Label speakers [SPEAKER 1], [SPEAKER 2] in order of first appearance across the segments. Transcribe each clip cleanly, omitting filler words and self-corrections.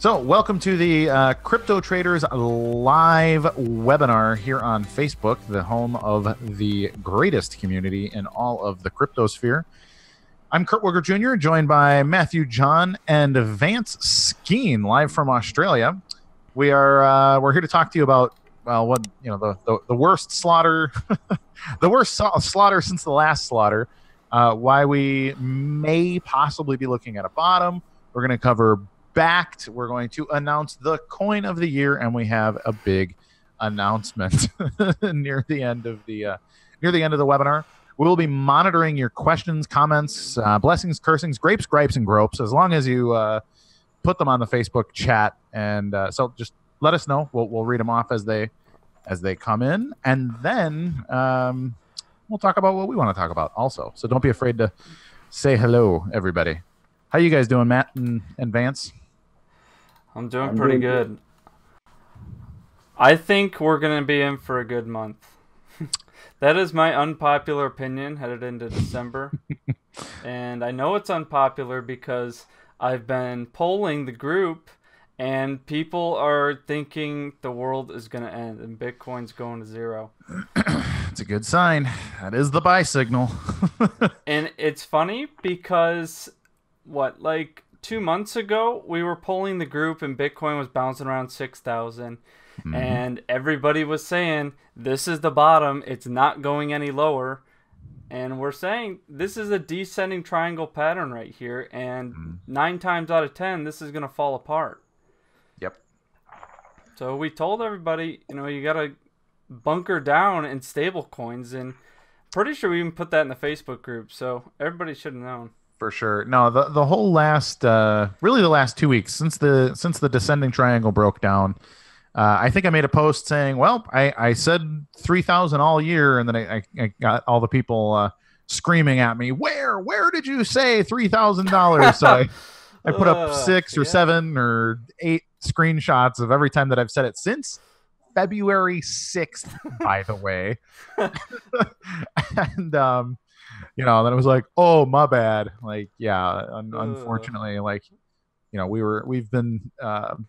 [SPEAKER 1] So welcome to the Crypto Traders live webinar here on Facebook, the home of the greatest community in all of the cryptosphere. I'm Kurt Wigger Jr., joined by Matthew John and Vance Skeen, live from Australia. We're here to talk to you about the worst slaughter, the worst slaughter since the last slaughter. Why we may possibly be looking at a bottom. We're going to cover BAKKT. We're going to announce the coin of the year, and we have a big announcement near the end of the webinar. We will be monitoring your questions, comments, blessings, cursings, grapes, gripes, and gropes, as long as you put them on the Facebook chat. And so just let us know. We'll read them off as they come in, and then we'll talk about what we want to talk about also. So don't be afraid to say hello, everybody. How you guys doing, Matt and Vance?
[SPEAKER 2] I'm doing pretty good. I think we're going to be in for a good month. That is my unpopular opinion headed into December. And I know it's unpopular because I've been polling the group and people are thinking the world is going to end and Bitcoin's going to zero.
[SPEAKER 1] It's a good sign. That is the buy signal.
[SPEAKER 2] And it's funny because, 2 months ago, we were polling the group and Bitcoin was bouncing around 6,000. Mm-hmm. And everybody was saying, this is the bottom. It's not going any lower. And we're saying this is a descending triangle pattern right here. And 9 times out of 10, this is going to fall apart.
[SPEAKER 1] Yep.
[SPEAKER 2] So we told everybody, you got to bunker down in stable coins. And pretty sure we even put that in the Facebook group. So everybody should have known.
[SPEAKER 1] For sure. No, the whole last, really the last 2 weeks since the descending triangle broke down, I think I made a post saying, well, I said 3,000 all year, and then I got all the people screaming at me, where did you say $3,000? So I put up 6 or 7 or 8 screenshots of every time that I've said it since February 6th, by the way. And then it was like, oh, my bad. Unfortunately, we've been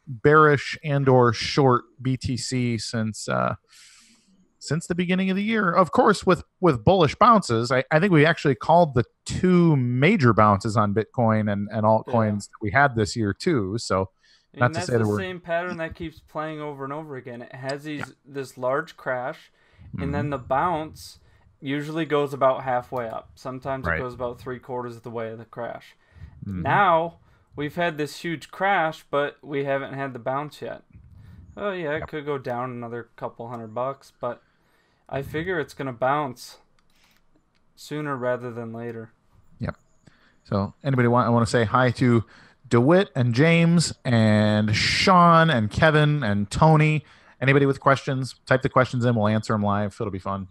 [SPEAKER 1] bearish and or short BTC since the beginning of the year. Of course, with bullish bounces, I think we actually called the 2 major bounces on Bitcoin and altcoins that we had this year too. So
[SPEAKER 2] not to say that we're the same pattern that keeps playing over and over again. It has this large crash, and then the bounce usually goes about halfway up. Sometimes it goes about 3/4 of the way of the crash. Now we've had this huge crash, but we haven't had the bounce yet. Oh yeah, it could go down another couple $100, but I figure it's going to bounce sooner rather than later.
[SPEAKER 1] Yep. So I want to say hi to DeWitt and James and Sean and Kevin and Tony. Anybody with questions, type the questions in. We'll answer them live. It'll be fun.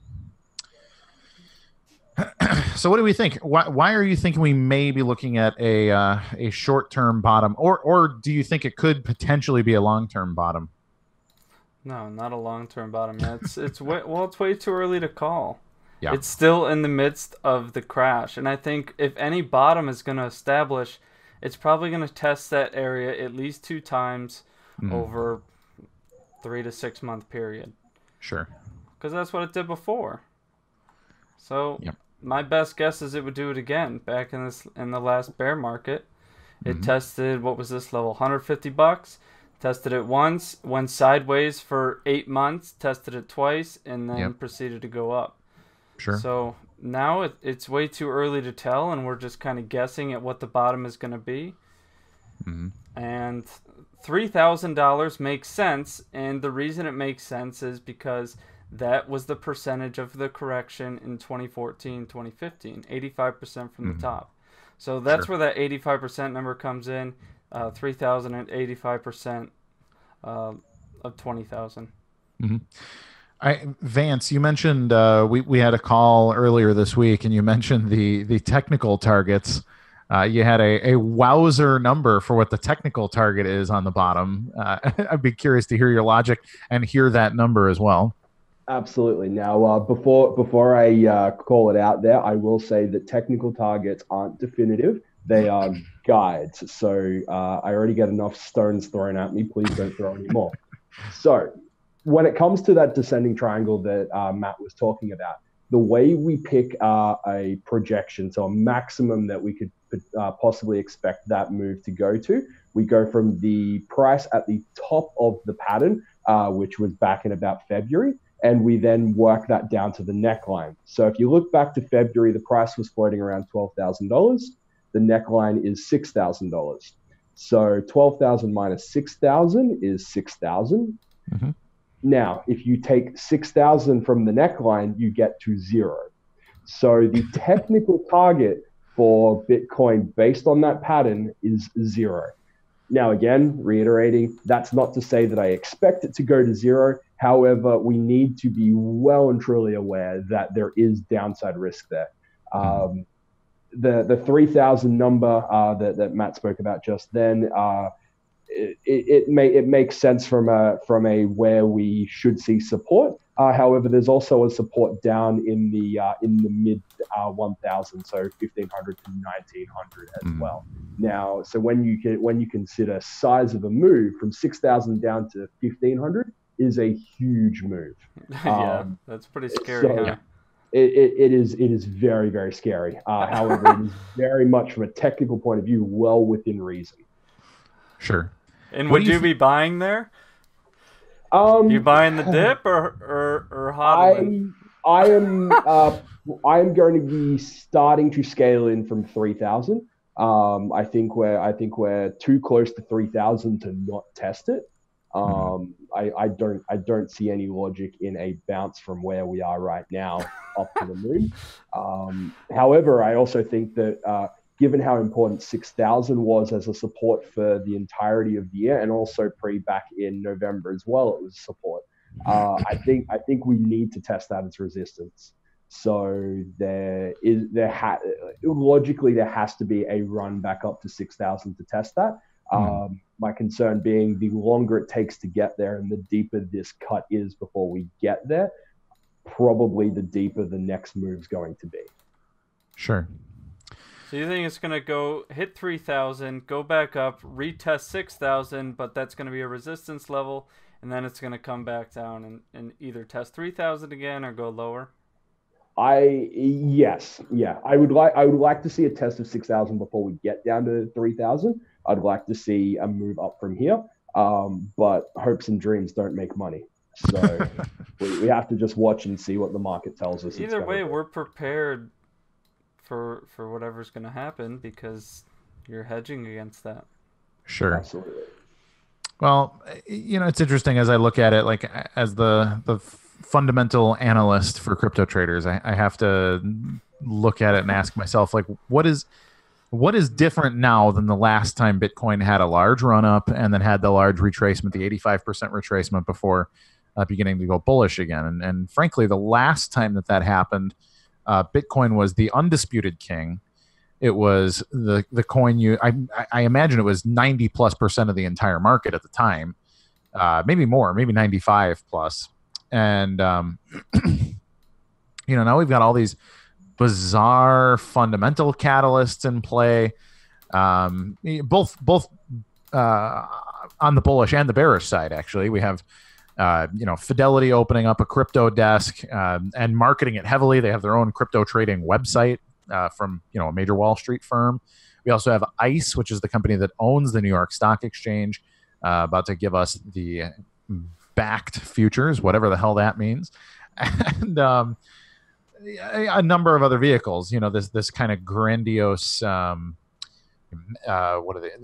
[SPEAKER 1] So what do we think? Why are you thinking we may be looking at a short-term bottom, or do you think it could potentially be a long-term bottom?
[SPEAKER 2] No, not a long-term bottom. It's way too early to call.
[SPEAKER 1] Yeah.
[SPEAKER 2] It's still in the midst of the crash, and I think if any bottom is going to establish, it's probably going to test that area at least 2 times over 3 to 6 month period.
[SPEAKER 1] Sure.
[SPEAKER 2] Because that's what it did before. So my best guess is it would do it again. Back in the last bear market, it tested, what was this level, $150. Tested it once, went sideways for 8 months, tested it twice, and then proceeded to go up.
[SPEAKER 1] Sure.
[SPEAKER 2] So now it's way too early to tell, and we're just kind of guessing at what the bottom is going to be. And $3,000 makes sense, and the reason it makes sense is because that was the percentage of the correction in 2014, 2015, 85% from the top. So that's where that 85% number comes in, 3,000 and 85% of 20,000.
[SPEAKER 1] Vance, you mentioned we had a call earlier this week, and you mentioned the technical targets. You had a wowzer number for what the technical target is on the bottom. I'd be curious to hear your logic and hear that number as well.
[SPEAKER 3] Absolutely. Now, before I call it out there, I will say that technical targets aren't definitive. They are guides. So I already get enough stones thrown at me. Please don't throw any more. So when it comes to that descending triangle that Matt was talking about, the way we pick a projection, so a maximum that we could possibly expect that move to go to, we go from the price at the top of the pattern, which was back in about February, and we then work that down to the neckline. So if you look back to February, the price was floating around $12,000. The neckline is $6,000. So 12,000 minus 6,000 is 6,000.
[SPEAKER 1] Mm-hmm.
[SPEAKER 3] Now, if you take 6,000 from the neckline, you get to 0. So the technical target for Bitcoin based on that pattern is 0. Now, again, reiterating, that's not to say that I expect it to go to 0. However, we need to be well and truly aware that there is downside risk there. The 3,000 number that Matt spoke about just then, it makes sense from a where we should see support. However, there's also a support down in the mid 1,000, so 1,500 to 1,900 as well. Now, so when you consider size of a move from 6,000 down to 1,500 is a huge move.
[SPEAKER 2] Yeah, that's pretty scary.
[SPEAKER 3] So,
[SPEAKER 2] huh?
[SPEAKER 3] It is very, very scary. However, it is very much from a technical point of view well within reason.
[SPEAKER 1] Sure.
[SPEAKER 2] And would you be buying there? You buying the dip or hodling?
[SPEAKER 3] I am going to be starting to scale in from 3,000. I think we're too close to 3,000 to not test it. I don't see any logic in a bounce from where we are right now up to the moon. However, I also think that given how important 6,000 was as a support for the entirety of the year, and also back in November as well, it was support. I think we need to test that as resistance. So logically there has to be a run back up to 6,000 to test that. My concern being the longer it takes to get there and the deeper this cut is before we get there, probably the deeper the next move's going to be.
[SPEAKER 1] Sure.
[SPEAKER 2] So you think it's going to hit 3,000, go back up, retest 6,000, but that's going to be a resistance level, and then it's going to come back down and either test 3,000 again or go lower?
[SPEAKER 3] Yes. I would like to see a test of 6,000 before we get down to 3,000. I'd like to see a move up from here. But hopes and dreams don't make money. So we have to just watch and see what the market tells us.
[SPEAKER 2] Either way, we're prepared for whatever's going to happen because you're hedging against that.
[SPEAKER 1] Sure.
[SPEAKER 3] Absolutely.
[SPEAKER 1] Well, it's interesting as I look at it, like as the fundamental analyst for crypto traders, I have to look at it and ask myself, like, what is different now than the last time Bitcoin had a large run up and then had the large retracement, the 85% retracement before beginning to go bullish again. And frankly, the last time that happened, Bitcoin was the undisputed king. It was the coin I imagine it was 90+% of the entire market at the time, maybe more, maybe 95 plus. And now we've got all these bizarre fundamental catalysts in play, both on the bullish and the bearish side. Actually, we have Fidelity opening up a crypto desk and marketing it heavily. They have their own crypto trading website from a major Wall Street firm. We also have ICE, which is the company that owns the New York Stock Exchange, about to give us the BAKKT futures, whatever the hell that means, and a number of other vehicles. This kind of grandiose,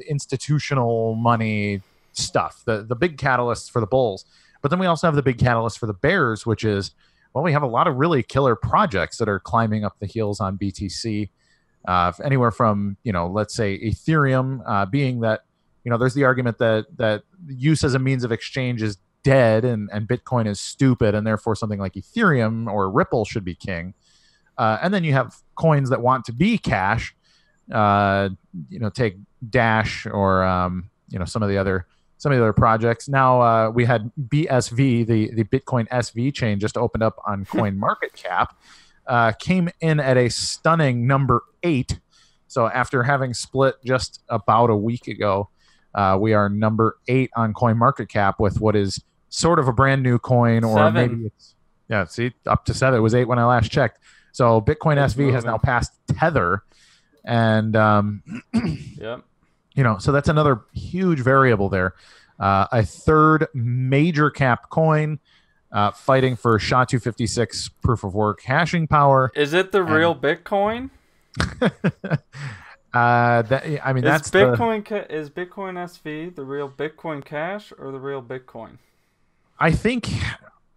[SPEAKER 1] institutional money stuff. The big catalysts for the bulls, but then we also have the big catalyst for the bears, which is, well, we have a lot of really killer projects that are climbing up the heels on BTC. Anywhere from let's say Ethereum, being that there's the argument that use as a means of exchange is dead and Bitcoin is stupid, and therefore something like Ethereum or Ripple should be king. And then you have coins that want to be cash, take Dash or some of the other projects. Now we had BSV, the Bitcoin SV chain, just opened up on CoinMarketCap, came in at a stunning number 8. So after having split just about a week ago, we are number 8 on CoinMarketCap with what is sort of a brand new coin, or
[SPEAKER 2] 7.
[SPEAKER 1] maybe it's up to 7. It was 8 when I last checked. So Bitcoin
[SPEAKER 2] It's
[SPEAKER 1] SV has
[SPEAKER 2] moving.
[SPEAKER 1] now passed Tether, and
[SPEAKER 2] Yep.
[SPEAKER 1] so that's another huge variable there. A third major cap coin fighting for SHA-256 proof of work hashing power.
[SPEAKER 2] Is it the real Bitcoin?
[SPEAKER 1] That's
[SPEAKER 2] Is Bitcoin SV the real Bitcoin Cash or the real Bitcoin?
[SPEAKER 1] I think.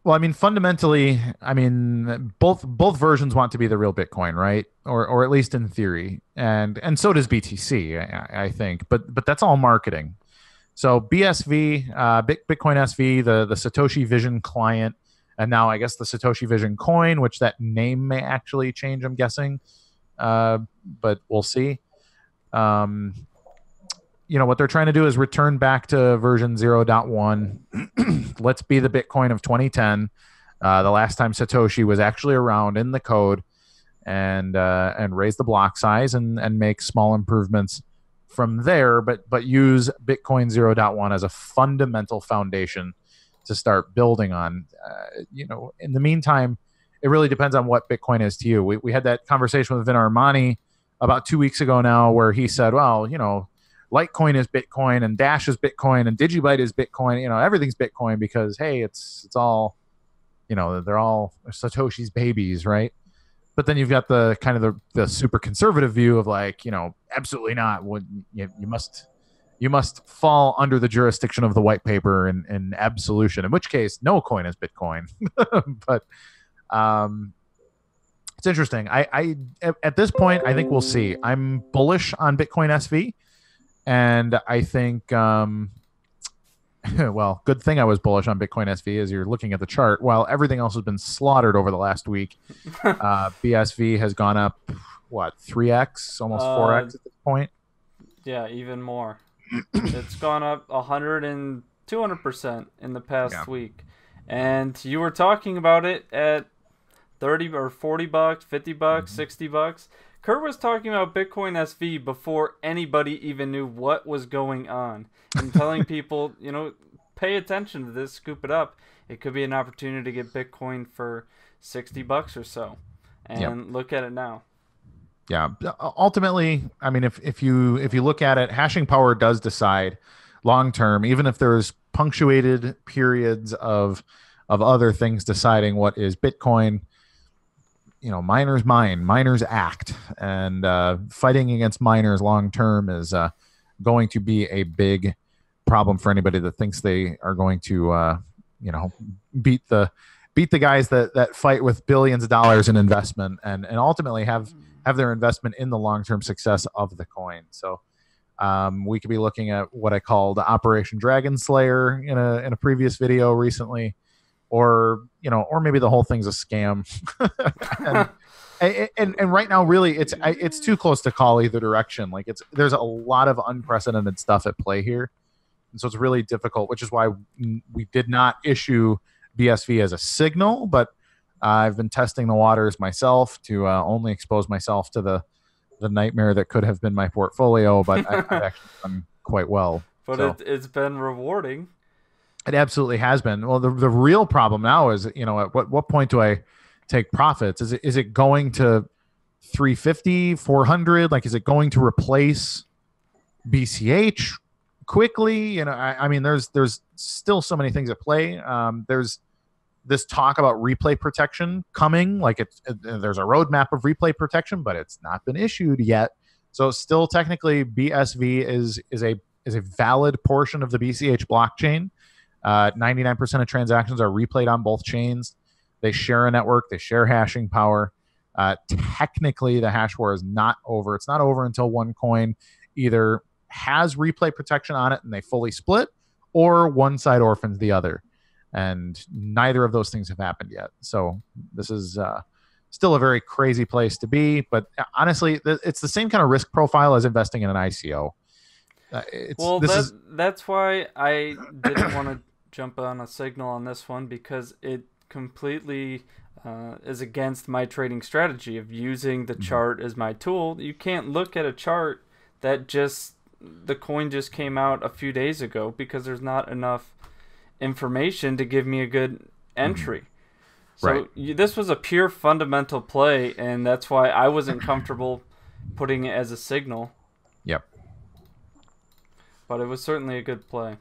[SPEAKER 1] Well, I mean, fundamentally, both versions want to be the real Bitcoin, right? Or at least in theory, and so does BTC, I think. But that's all marketing. So BSV, Bitcoin SV, the Satoshi Vision client, and now I guess the Satoshi Vision coin, which that name may actually change, I'm guessing, but we'll see. What they're trying to do is return back to version 0.1. Let's be the Bitcoin of 2010, the last time Satoshi was actually around in the code, and raise the block size and make small improvements from there, but use Bitcoin 0.1 as a fundamental foundation to start building on. In the meantime, it really depends on what Bitcoin is to you. We had that conversation with Vin Armani about 2 weeks ago now, where he said, well, Litecoin is Bitcoin, and Dash is Bitcoin, and Digibyte is Bitcoin. Everything's Bitcoin because, hey, it's all, they're all Satoshi's babies, right? But then you've got the kind of the super conservative view of like, absolutely not. You must fall under the jurisdiction of the white paper and absolution, in which case no coin is Bitcoin. But it's interesting. I at this point, I think we'll see. I'm bullish on Bitcoin SV. And I think, well, good thing I was bullish on Bitcoin SV as you're looking at the chart. While everything else has been slaughtered over the last week, BSV has gone up, 3x, almost 4x at this point?
[SPEAKER 2] Yeah, even more. It's gone up 100 and 200% in the past week. And you were talking about it at 30 or 40 bucks, 50 bucks, 60 bucks. Kurt was talking about Bitcoin SV before anybody even knew what was going on, and telling people, pay attention to this, scoop it up. It could be an opportunity to get Bitcoin for 60 bucks or so. And look at it now.
[SPEAKER 1] Yeah. Ultimately, if you look at it, hashing power does decide long term, even if there's punctuated periods of other things deciding what is Bitcoin. Miners mine, miners act, and fighting against miners long term is going to be a big problem for anybody that thinks they are going to, beat the guys that fight with billions of dollars in investment and ultimately have their investment in the long term success of the coin. So we could be looking at what I called Operation Dragonslayer in a previous video recently. Or maybe the whole thing's a scam, and right now, really, it's too close to call either direction. Like there's a lot of unprecedented stuff at play here, and so it's really difficult. Which is why we did not issue BSV as a signal, but I've been testing the waters myself to only expose myself to the nightmare that could have been my portfolio. But I've actually done quite well.
[SPEAKER 2] But it's been rewarding.
[SPEAKER 1] It absolutely has been. Well, the real problem now is, at what point do I take profits? Is it going to 350, 400? Like, is it going to replace BCH quickly? There's still so many things at play. There's this talk about replay protection coming. Like there's a roadmap of replay protection, but it's not been issued yet. So still technically BSV is a valid portion of the BCH blockchain. 99% of transactions are replayed on both chains. They share a network. They share hashing power. Technically, the hash war is not over. It's not over until one coin either has replay protection on it and they fully split, or one side orphans the other. And neither of those things have happened yet. So this is still a very crazy place to be. But honestly, it's the same kind of risk profile as investing in an ICO.
[SPEAKER 2] That's why I didn't want to jump on a signal on this one, because it completely is against my trading strategy of using the chart as my tool. You can't look at a chart that the coin just came out a few days ago, because there's not enough information to give me a good entry. So this was a pure fundamental play, and that's why I wasn't comfortable putting it as a signal.
[SPEAKER 1] Yep.
[SPEAKER 2] But it was certainly a good play.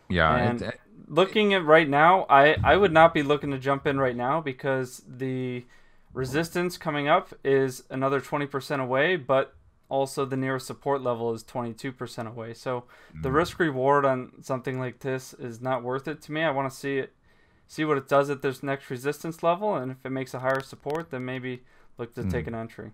[SPEAKER 1] Yeah.
[SPEAKER 2] And looking at right now, I would not be looking to jump in right now, because the resistance coming up is another 20% away, but also the nearest support level is 22% away. So the risk reward on something like this is not worth it to me. I want to see what it does at this next resistance level, and if it makes a higher support, then maybe look to take an entry.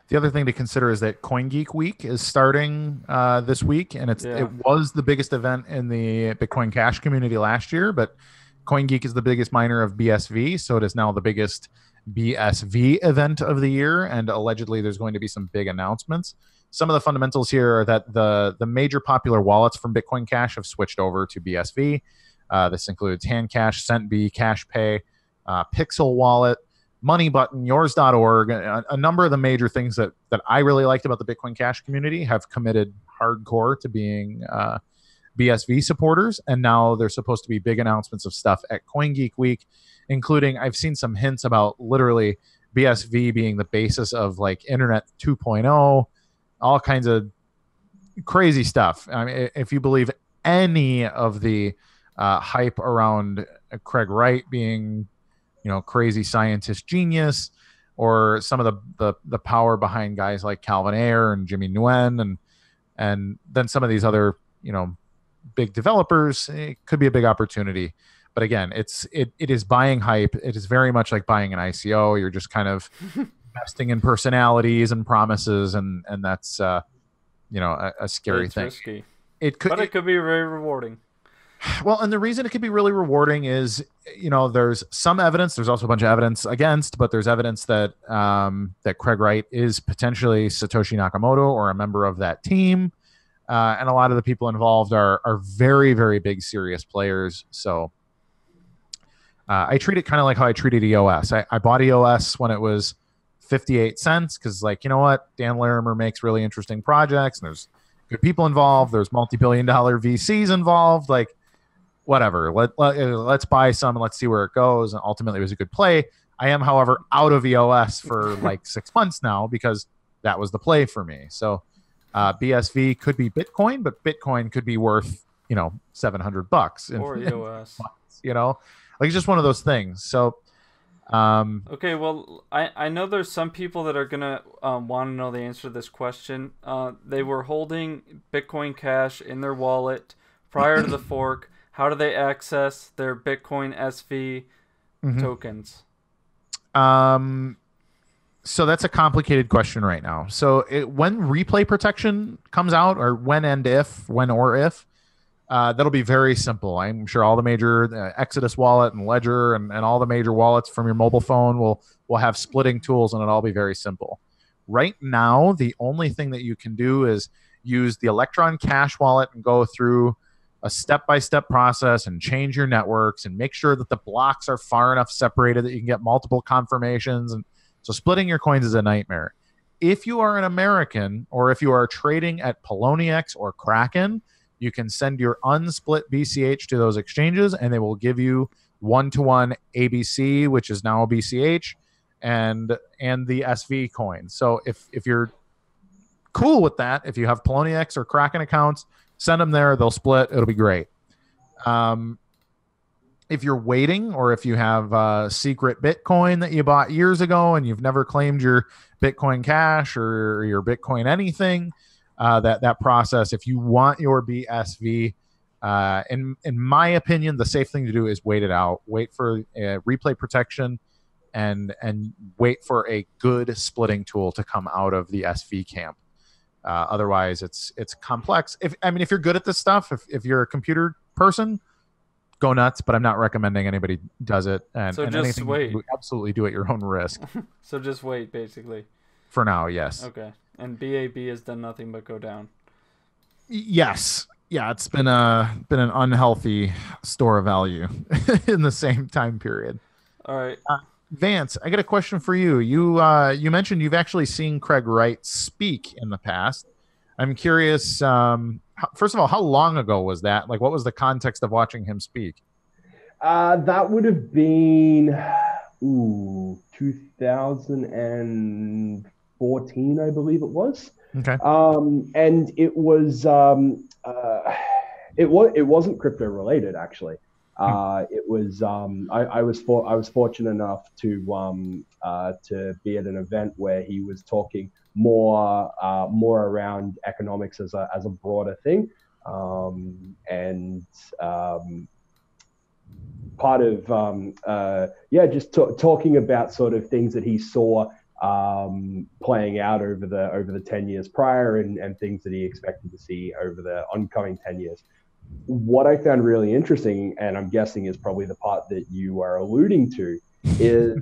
[SPEAKER 1] The other thing to consider is that CoinGeek Week is starting this week, and it was the biggest event in the Bitcoin Cash community last year, but CoinGeek is the biggest miner of BSV, so it is now the biggest BSV event of the year, and allegedly there's going to be some big announcements. Some of the fundamentals here are that the major popular wallets from Bitcoin Cash have switched over to BSV. This includes Handcash, CentB, CashPay, Pixel Wallet, Money Button, yours.org. A number of the major things that I really liked about the Bitcoin Cash community have committed hardcore to being BSV supporters, and now there's supposed to be big announcements of stuff at CoinGeek Week, including, I've seen some hints about literally BSV being the basis of like Internet 2.0, all kinds of crazy stuff. I mean, if you believe any of the hype around Craig Wright being, crazy scientist genius, or some of the power behind guys like Calvin Ayre and Jimmy Nguyen, and then some of these other, big developers, it could be a big opportunity. But again, it is buying hype. It is very much like buying an ICO. You're just kind of investing in personalities and promises, and that's a scary thing.
[SPEAKER 2] Risky.
[SPEAKER 1] It could
[SPEAKER 2] be very rewarding.
[SPEAKER 1] Well, and the reason it could be really rewarding is, there's some evidence. There's also a bunch of evidence against, but there's evidence that that Craig Wright is potentially Satoshi Nakamoto or a member of that team. And a lot of the people involved are very, very big, serious players. So I treat it kind of like how I treated EOS. I bought EOS when it was 58 cents because, like, you know what? Dan Larimer makes really interesting projects, and there's good people involved. There's multi-billion-dollar VCs involved. Like, whatever. Let's buy some and let's see where it goes. And ultimately, it was a good play. I am, however, out of EOS for like 6 months now because that was the play for me. So BSV could be Bitcoin, but Bitcoin could be worth, $700
[SPEAKER 2] or EOS.
[SPEAKER 1] Like, it's just one of those things. So
[SPEAKER 2] okay, well, I know there's some people that are gonna want to know the answer to this question. They were holding Bitcoin Cash in their wallet prior to the fork. How do they access their Bitcoin SV tokens?
[SPEAKER 1] So that's a complicated question right now. So when replay protection comes out, or when or if, that'll be very simple. I'm sure all the major Exodus wallet and Ledger and all the major wallets from your mobile phone will have splitting tools, and it'll all be very simple. Right now, the only thing that you can do is use the Electron Cash wallet and go through a step-by-step process and change your networks and make sure that the blocks are far enough separated that you can get multiple confirmations. And so splitting your coins is a nightmare. If you are an American, or if you are trading at Poloniex or Kraken, you can send your unsplit BCH to those exchanges, and they will give you one-to-one ABC, which is now BCH, and the SV coin. So if you're cool with that, if you have Poloniex or Kraken accounts, send them there. They'll split. It'll be great. If you're waiting, or if you have secret Bitcoin that you bought years ago and you've never claimed your Bitcoin Cash or your Bitcoin anything, that process, if you want your BSV, in my opinion, the safe thing to do is wait it out. Wait for replay protection and wait for a good splitting tool to come out of the SV camp. Otherwise, it's complex. If you're good at this stuff, if you're a computer person, go nuts. But I'm not recommending anybody does it. And
[SPEAKER 2] just
[SPEAKER 1] anything
[SPEAKER 2] wait.
[SPEAKER 1] You absolutely do at your own risk.
[SPEAKER 2] So just wait, basically.
[SPEAKER 1] For now, yes.
[SPEAKER 2] Okay. And BAB has done nothing but go down.
[SPEAKER 1] Yes. Yeah, it's been an unhealthy store of value in the same time period.
[SPEAKER 2] All right.
[SPEAKER 1] Vance, I got a question for you. You mentioned you've actually seen Craig Wright speak in the past. I'm curious. First of all, how long ago was that? Like, what was the context of watching him speak?
[SPEAKER 3] That would have been 2014, I believe it was.
[SPEAKER 1] Okay.
[SPEAKER 3] And it wasn't crypto related, actually. It was I was fortunate enough to be at an event where he was talking more around economics as a broader thing, and part of just talking about sort of things that he saw playing out over the 10 years prior, and things that he expected to see over the oncoming 10 years. What I found really interesting, and I'm guessing is probably the part that you are alluding to, is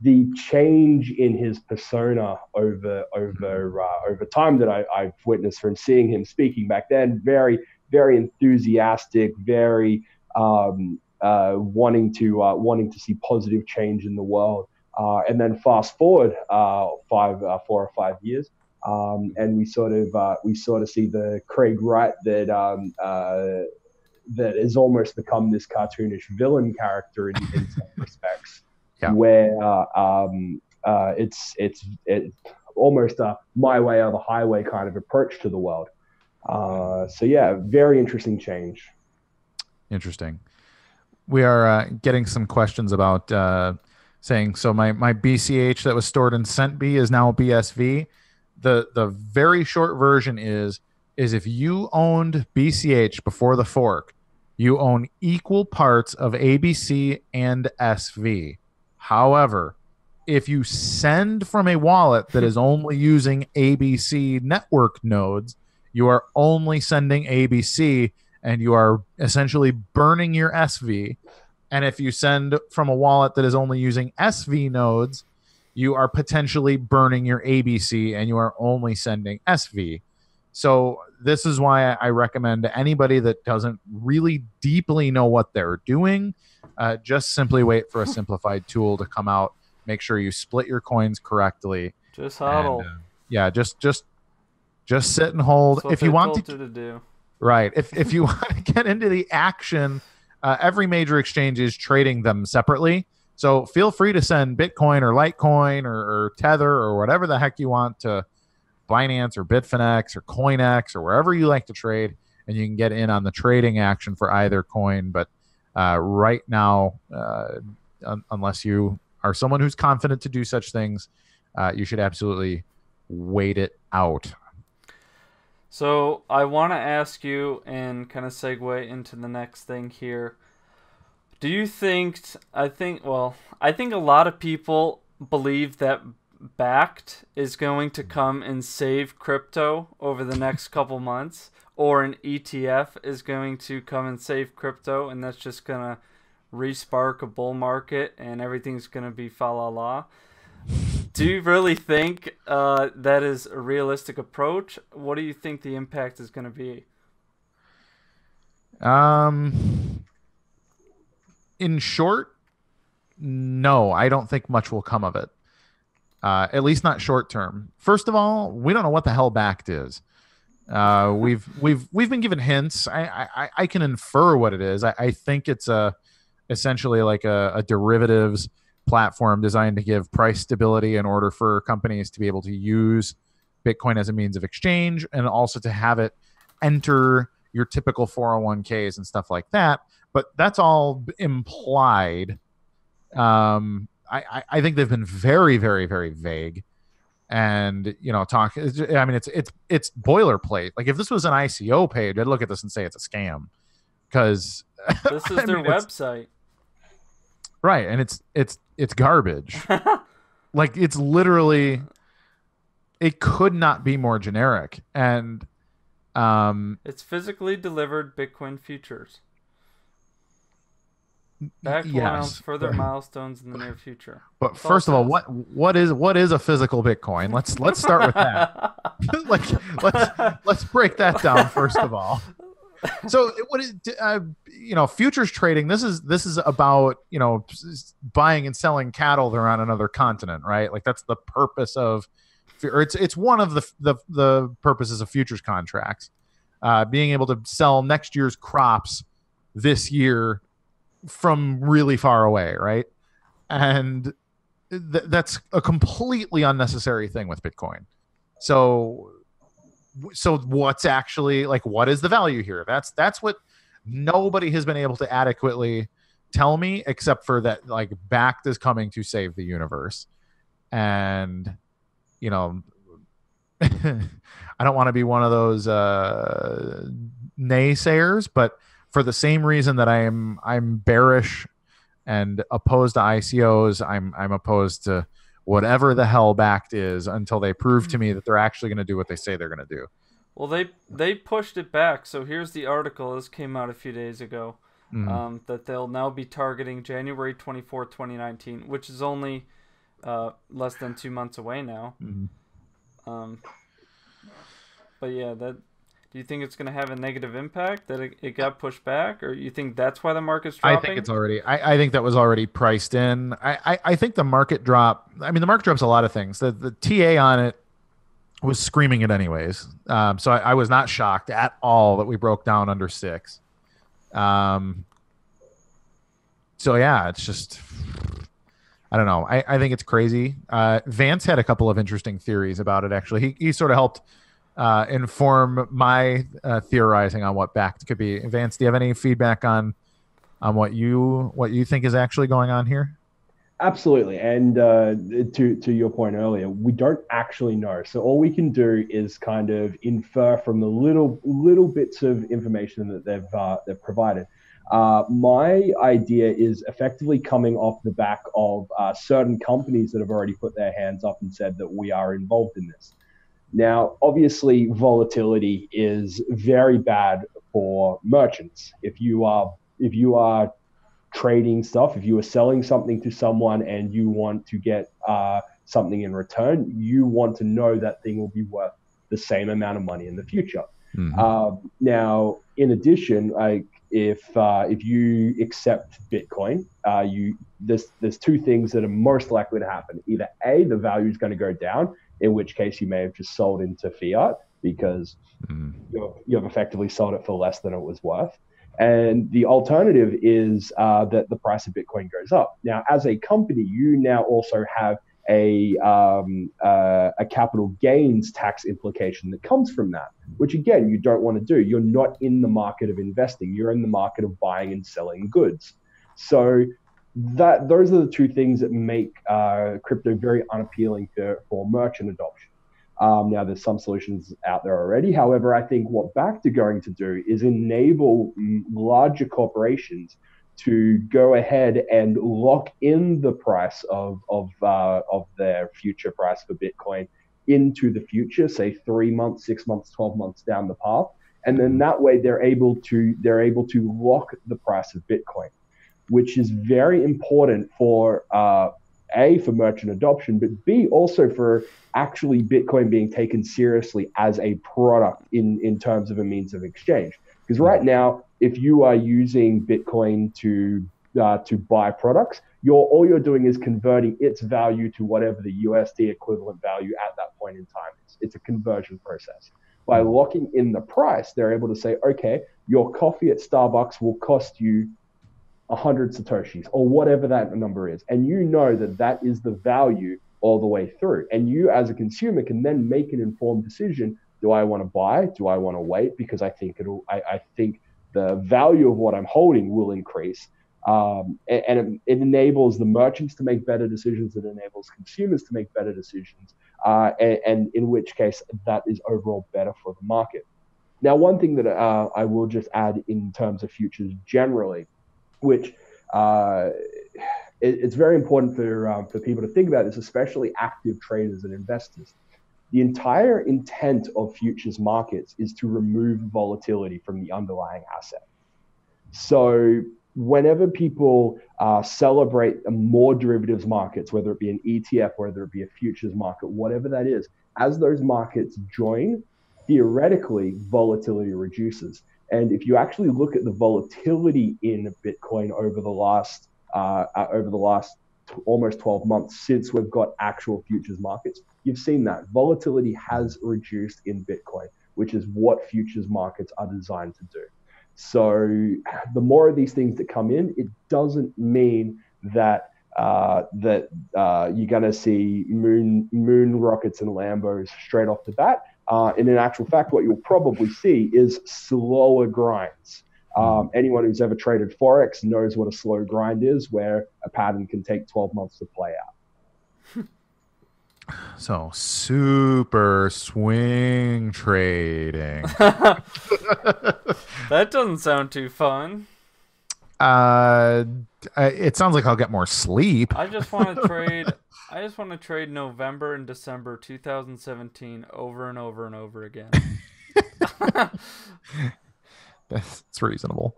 [SPEAKER 3] the change in his persona over time that I've witnessed from seeing him speaking back then. Very, very enthusiastic, very wanting to see positive change in the world. And then fast forward 4 or 5 years, and we sort of see the Craig Wright that has almost become this cartoonish villain character in some respects, where it's almost a my way or the highway kind of approach to the world. So yeah, very interesting change. Interesting.
[SPEAKER 1] We are getting some questions about saying, so my BCH that was stored in CentB is now BSV. The very short version is if you owned BCH before the fork, you own equal parts of ABC and SV. However, if you send from a wallet that is only using ABC network nodes, you are only sending ABC, and you are essentially burning your SV. And if you send from a wallet that is only using SV nodes, you are potentially burning your ABC, and you are only sending SV. So this is why I recommend to anybody that doesn't really deeply know what they're doing, just simply wait for a simplified tool to come out. Make sure you split your coins correctly.
[SPEAKER 2] Just hodl.
[SPEAKER 1] And, just sit and hold.
[SPEAKER 2] If you want to do.
[SPEAKER 1] Right. If you want to get into the action, every major exchange is trading them separately. So feel free to send Bitcoin or Litecoin or Tether or whatever the heck you want to Binance or Bitfinex or CoinEx or wherever you like to trade, and you can get in on the trading action for either coin. But right now, unless you are someone who's confident to do such things, you should absolutely wait it out.
[SPEAKER 2] So I want to ask you, and kind of segue into the next thing here. Do you think, I think a lot of people believe that BAKKT is going to come and save crypto over the next couple months, or an ETF is going to come and save crypto, and that's just going to re-spark a bull market and everything's going to be fa la la. Do you really think that is a realistic approach? What do you think the impact is going to be?
[SPEAKER 1] In short, no, I don't think much will come of it. At least not short term. First of all, we don't know what the hell BAKKT is. We've been given hints. I can infer what it is. I think it's essentially like a derivatives platform designed to give price stability in order for companies to be able to use Bitcoin as a means of exchange, and also to have it enter your typical 401ks and stuff like that. But that's all implied. I think they've been very, very, very vague, and I mean, it's boilerplate. Like if this was an ICO page, I'd look at this and say it's a scam, because
[SPEAKER 2] this is their website,
[SPEAKER 1] right? And it's garbage. Like it's literally, it could not be more generic, and
[SPEAKER 2] it's physically delivered Bitcoin futures. BAKKT will announce further milestones in the near future.
[SPEAKER 1] But first of all, what is a physical Bitcoin? Let's start with that. Let's break that down first of all. So what is futures trading? This is about buying and selling cattle that are on another continent, right? Like that's the purpose of, or it's one of the purposes of futures contracts. Being able to sell next year's crops this year from really far away, right? And that's a completely unnecessary thing with Bitcoin. So what's actually, like, what is the value here? That's what nobody has been able to adequately tell me, except for that, like, BAKKT is coming to save the universe. And I don't want to be one of those naysayers, but for the same reason that I'm bearish and opposed to ICOs, I'm opposed to whatever the hell BAKKT is until they prove to me that they're actually going to do what they say they're going to do.
[SPEAKER 2] Well, they pushed it back. So here's the article. This came out a few days ago. That they'll now be targeting January 24, 2019, which is only less than 2 months away now. But yeah, do you think it's going to have a negative impact that it got pushed back, or you think that's why the market's dropping?
[SPEAKER 1] I think it's already. I think that was already priced in. I think the market drop. I mean, the market drops a lot of things. The TA on it was screaming it anyways. So I was not shocked at all that we broke down under 6. So yeah, it's just, I don't know. I think it's crazy. Vance had a couple of interesting theories about it. Actually, he sort of helped inform my theorizing on what BAKKT could be. Vance, do you have any feedback on what you think is actually going on here?
[SPEAKER 3] Absolutely. And to your point earlier, we don't actually know. So all we can do is kind of infer from the little bits of information that they've provided. My idea is effectively coming off the back of certain companies that have already put their hands up and said that we are involved in this. Now, obviously, volatility is very bad for merchants. If you are trading stuff, if you are selling something to someone and you want to get something in return, you want to know that thing will be worth the same amount of money in the future. Now, in addition, if you accept Bitcoin, there's 2 things that are most likely to happen. Either A, the value is going to go down, in which case you may have just sold into fiat because you've effectively sold it for less than it was worth. And the alternative is that the price of Bitcoin goes up. Now, as a company, you now also have a capital gains tax implication that comes from that, which again, you don't want to do. You're not in the market of investing. You're in the market of buying and selling goods. So those are the 2 things that make crypto very unappealing for merchant adoption. Now, there's some solutions out there already. However, I think what BAKKT are going to do is enable larger corporations to go ahead and lock in the price of their future price for Bitcoin into the future, say 3 months, 6 months, 12 months down the path. And then that way they're able to lock the price of Bitcoin, which is very important for A, for merchant adoption, but B, also for actually Bitcoin being taken seriously as a product in terms of a means of exchange. Because right now, if you are using Bitcoin to buy products, all you're doing is converting its value to whatever the USD equivalent value at that point in time is. It's a conversion process. By locking in the price, they're able to say, okay, your coffee at Starbucks will cost you 100 Satoshis or whatever that number is. And you know that is the value all the way through. And you as a consumer can then make an informed decision. Do I want to buy? Do I want to wait? Because I think I think the value of what I'm holding will increase. And it enables the merchants to make better decisions. It enables consumers to make better decisions. And in which case that is overall better for the market. Now, one thing that I will just add in terms of futures generally, which it's very important for people to think about this, especially active traders and investors. The entire intent of futures markets is to remove volatility from the underlying asset. So whenever people celebrate more derivatives markets, whether it be an ETF, whether it be a futures market, whatever that is, as those markets join, theoretically, volatility reduces. And if you actually look at the volatility in Bitcoin over the last almost 12 months since we've got actual futures markets, you've seen that volatility has reduced in Bitcoin, which is what futures markets are designed to do. So the more of these things that come in, it doesn't mean that you're going to see moon rockets and Lambos straight off the bat. And in actual fact, what you'll probably see is slower grinds. Anyone who's ever traded Forex knows what a slow grind is, where a pattern can take 12 months to play out.
[SPEAKER 1] So super swing trading.
[SPEAKER 2] That doesn't sound too fun.
[SPEAKER 1] It sounds like I'll get more sleep.
[SPEAKER 2] I just want to trade November and December 2017 over and over and over again.
[SPEAKER 1] That's reasonable.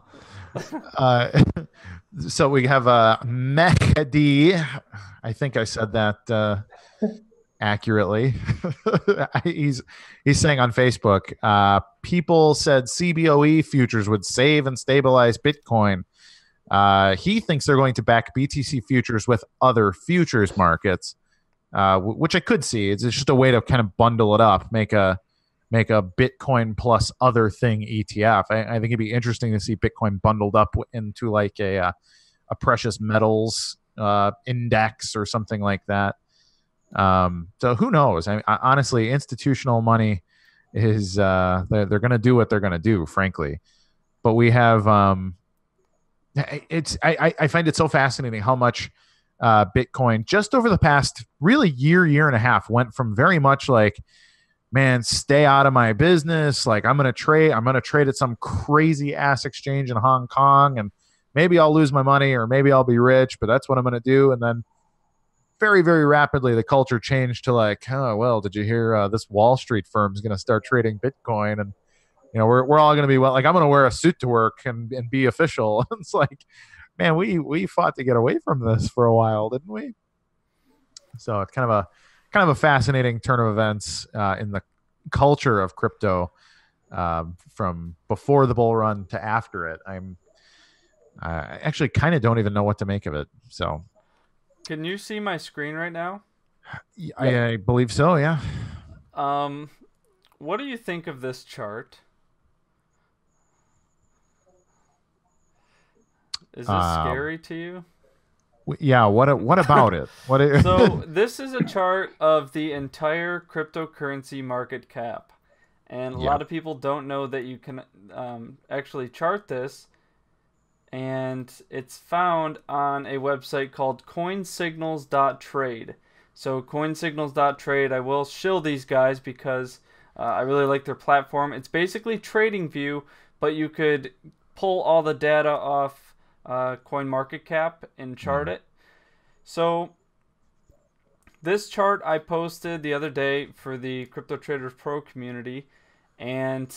[SPEAKER 1] So we have BAKKT. I think I said that accurately. He's saying on Facebook, people said CBOE futures would save and stabilize Bitcoin. He thinks they're going to back BTC futures with other futures markets, which I could see. It's just a way to kind of bundle it up, make a Bitcoin plus other thing ETF. I think it'd be interesting to see Bitcoin bundled up into like a precious metals index or something like that. So who knows? Honestly, institutional money is they're going to do what they're going to do, frankly. But we have I find it so fascinating how much Bitcoin just over the past really year and a half went from very much like, man, stay out of my business. Like I'm going to trade at some crazy ass exchange in Hong Kong and maybe I'll lose my money or maybe I'll be rich, but that's what I'm going to do. And then very, very rapidly, the culture changed to like, oh, well, did you hear this Wall Street firm is going to start trading Bitcoin? And, we're all going to be, well, like I'm going to wear a suit to work and be official. It's like, man, we fought to get away from this for a while, didn't we? So it's kind of a fascinating turn of events in the culture of crypto from before the bull run to after it. I actually kind of don't even know what to make of it. So,
[SPEAKER 2] can you see my screen right now?
[SPEAKER 1] I believe so. Yeah.
[SPEAKER 2] What do you think of this chart? Is this scary to you?
[SPEAKER 1] Yeah, what about it?
[SPEAKER 2] So this is a chart of the entire cryptocurrency market cap. And a lot of people don't know that you can actually chart this. And it's found on a website called coinsignals.trade. So coinsignals.trade, I will shill these guys because I really like their platform. It's basically TradingView, but you could pull all the data off CoinMarketCap and chart it. So this chart I posted the other day for the Crypto Traders Pro community, and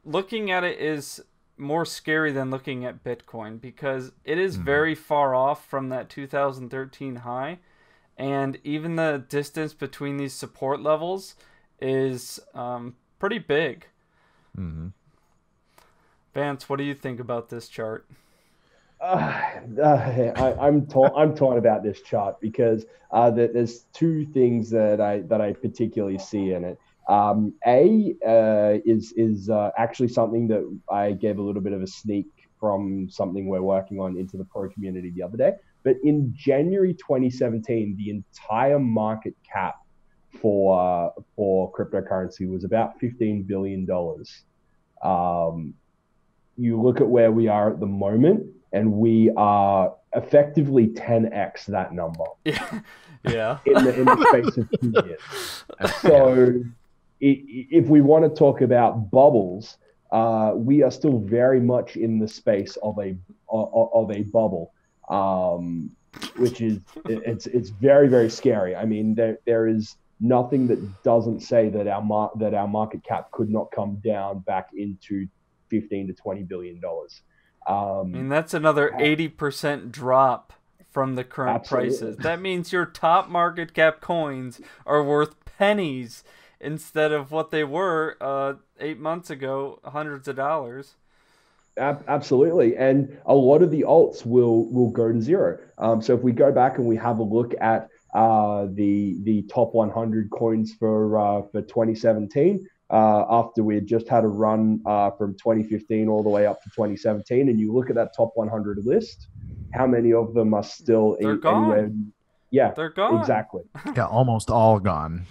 [SPEAKER 2] looking at it is more scary than looking at Bitcoin because it is very far off from that 2013 high, and even the distance between these support levels is pretty big. Vance, what do you think about this chart?
[SPEAKER 3] I'm torn about this chart because there's two things that I particularly see in it. Is actually something that I gave a little bit of a sneak from something we're working on into the pro community the other day. But in January 2017, the entire market cap for cryptocurrency was about $15 billion. You look at where we are at the moment, and we are effectively 10x that number.
[SPEAKER 2] Yeah.
[SPEAKER 3] in the space of 2 years. So if we want to talk about bubbles, we are still very much in the space of a bubble, which is it's very, very scary. I mean, there is nothing that doesn't say that our market cap could not come down back into $15 to $20 billion.
[SPEAKER 2] I mean, that's another 80% drop from the current prices. That means your top market cap coins are worth pennies instead of what they were 8 months ago, hundreds of dollars.
[SPEAKER 3] Absolutely, and a lot of the alts will go to zero. So if we go back and we have a look at the top 100 coins for 2017, after we had just had a run from 2015 all the way up to 2017, and you look at that top 100 list, how many of them are still anywhere? Yeah,
[SPEAKER 2] they're gone.
[SPEAKER 3] Exactly.
[SPEAKER 1] Yeah, almost all gone.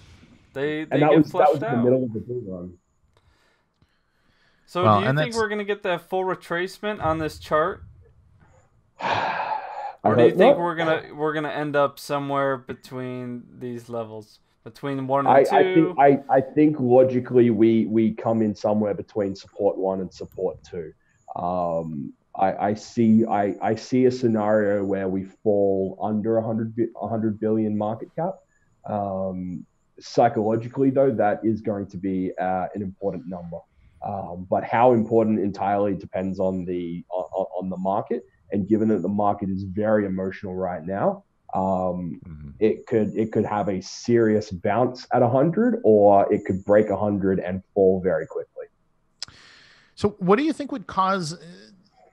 [SPEAKER 2] They
[SPEAKER 3] and that was in the middle of the bull run.
[SPEAKER 2] So do you think we're going to get that full retracement on this chart? Or do you think we're gonna end up somewhere between these levels, between 1 and 2?
[SPEAKER 3] I think logically we come in somewhere between support 1 and support 2. I see a scenario where we fall under 100 billion market cap. Psychologically, though, that is going to be an important number. But how important entirely depends on the market. And given that the market is very emotional right now, it could have a serious bounce at 100, or it could break 100 and fall very quickly.
[SPEAKER 1] So, what do you think would cause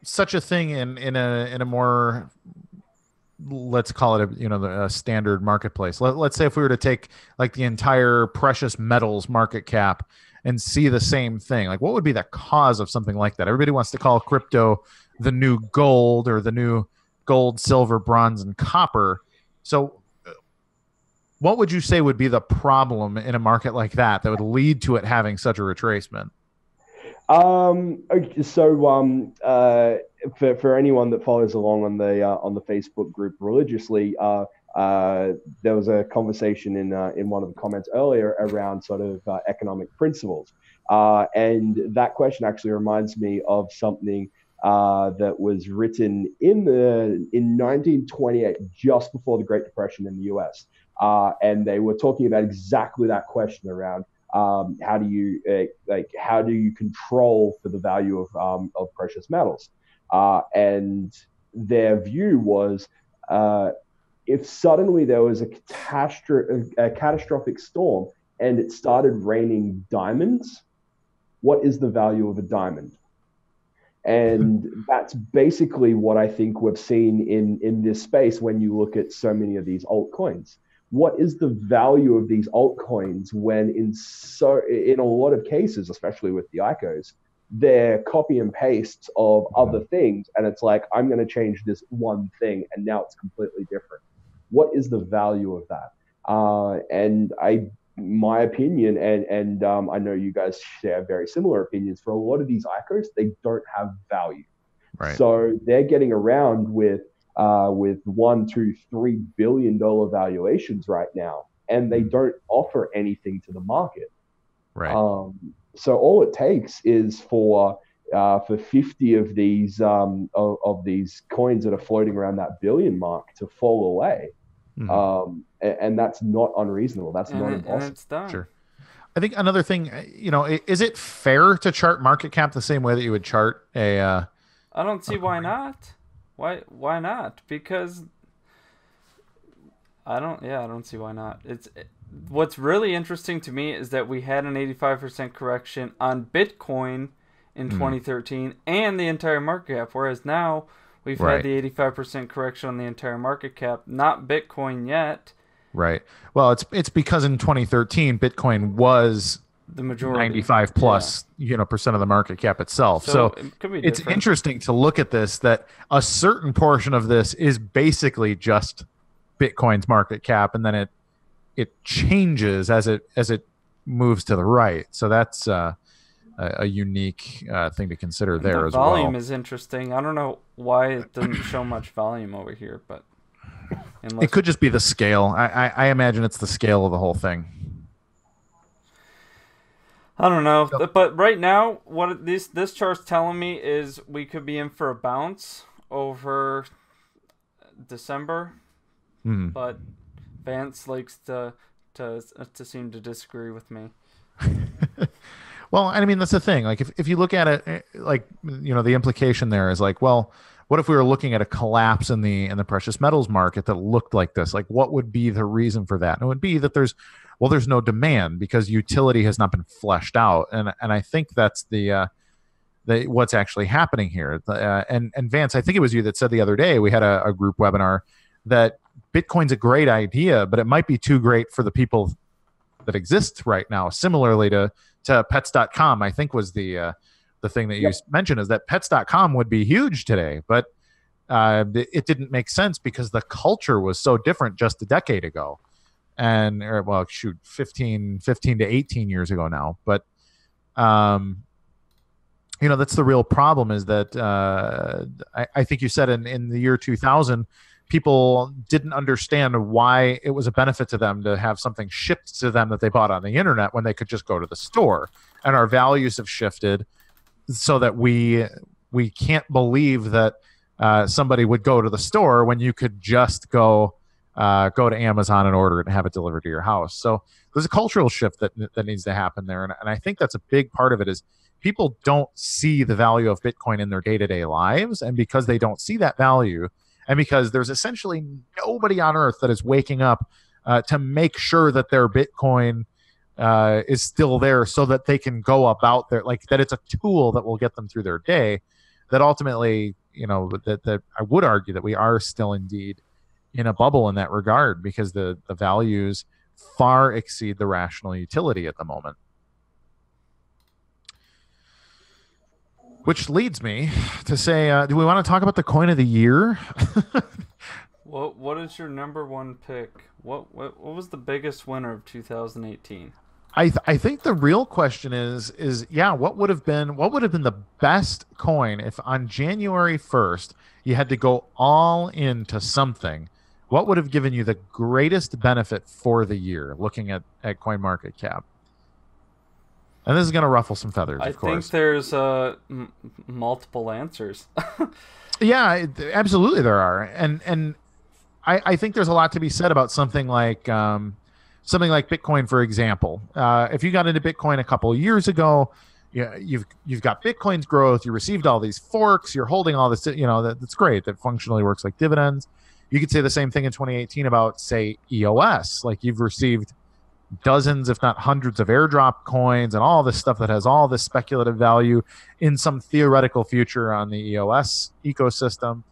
[SPEAKER 1] such a thing in a more, let's call it a standard marketplace? Let's say if we were to take like the entire precious metals market cap and see the same thing, like what would be the cause of something like that? Everybody wants to call crypto the new gold, or the new gold, silver, bronze, and copper. So what would you say would be the problem in a market like that would lead to it having such a retracement?
[SPEAKER 3] Okay, so for anyone that follows along on the Facebook group religiously, there was a conversation in one of the comments earlier around sort of economic principles, and that question actually reminds me of something that was written in 1928, just before the Great Depression in the US, and they were talking about exactly that question around how do you control for the value of precious metals, and their view was, if suddenly there was a catastrophic storm and it started raining diamonds, what is the value of a diamond? And that's basically what I think we've seen in this space when you look at so many of these altcoins. What is the value of these altcoins when in a lot of cases, especially with the ICOs, they're copy and pastes of other things, and it's like, I'm going to change this one thing and now it's completely different. What is the value of that? And my opinion, and I know you guys share very similar opinions, for a lot of these ICOs, they don't have value. Right. So they're getting around with $1, $2, $3 billion valuations right now, and they don't offer anything to the market.
[SPEAKER 1] Right.
[SPEAKER 3] So all it takes is for 50 of these coins that are floating around that billion mark to fall away. And that's not unreasonable. That's not impossible. And
[SPEAKER 2] it's done.
[SPEAKER 1] Sure. I think another thing, is it fair to chart market cap the same way that you would chart a?
[SPEAKER 2] I don't see why not. Why not? Because I don't see why not. What's really interesting to me is that we had an 85% correction on Bitcoin in 2013 and the entire market cap, whereas now we've had the 85% correction on the entire market cap, not Bitcoin yet.
[SPEAKER 1] Right. Well, it's because in 2013 Bitcoin was
[SPEAKER 2] the majority,
[SPEAKER 1] 95 plus percent of the market cap itself. So it's interesting to look at this, that a certain portion of this is basically just Bitcoin's market cap, and then it changes as it moves to the right. So that's a unique thing to consider there as well.
[SPEAKER 2] Volume is interesting. I don't know why it doesn't show much volume over here, but
[SPEAKER 1] it could just be the scale. I imagine it's the scale of the whole thing.
[SPEAKER 2] I don't know, but right now, what this chart's telling me is we could be in for a bounce over December, but Vance likes to seem to disagree with me.
[SPEAKER 1] Well, I mean, that's the thing. Like, if you look at it, like, the implication there is like, well, what if we were looking at a collapse in the precious metals market that looked like this? Like, what would be the reason for that? And it would be that there's Well, there's no demand because utility has not been fleshed out, and I think that's the what's actually happening here. And Vance, I think it was you that said the other day, we had a group webinar, that Bitcoin's a great idea, but it might be too great for the people that exist right now. Similarly to pets.com, I think was the thing that you mentioned, is that pets.com would be huge today, but it didn't make sense because the culture was so different just a decade ago. And, or, well, shoot, 15 to 18 years ago now. But, you know, that's the real problem, is that I think you said in the year 2000, people didn't understand why it was a benefit to them to have something shipped to them that they bought on the internet when they could just go to the store. And our values have shifted so that we can't believe that somebody would go to the store when you could just go to Amazon and order it and have it delivered to your house. So there's a cultural shift that needs to happen there. And I think that's a big part of it, is people don't see the value of Bitcoin in their day-to-day lives. And because they don't see that value, and because there's essentially nobody on earth that is waking up to make sure that their Bitcoin is still there so that they can go about their, like, that it's a tool that will get them through their day, that ultimately, you know, that I would argue that we are still indeed in a bubble in that regard, because the values far exceed the rational utility at the moment. Which leads me to say, do we want to talk about the coin of the year?
[SPEAKER 2] What is your number one pick? What was the biggest winner of 2018?
[SPEAKER 1] I think the real question is what would have been the best coin if on January 1st you had to go all into something? What would have given you the greatest benefit for the year, looking at CoinMarketCap? And this is going to ruffle some feathers, of course.
[SPEAKER 2] I think there's multiple answers.
[SPEAKER 1] Yeah, absolutely there are. And I think there's a lot to be said about something like Bitcoin, for example. If you got into Bitcoin a couple of years ago, you've got Bitcoin's growth, you received all these forks, you're holding all this, you know, that's great. That functionally works like dividends. You could say the same thing in 2018 about, say, EOS. Like, you've received dozens, if not hundreds, of airdrop coins and all this stuff that has all this speculative value in some theoretical future on the EOS ecosystem.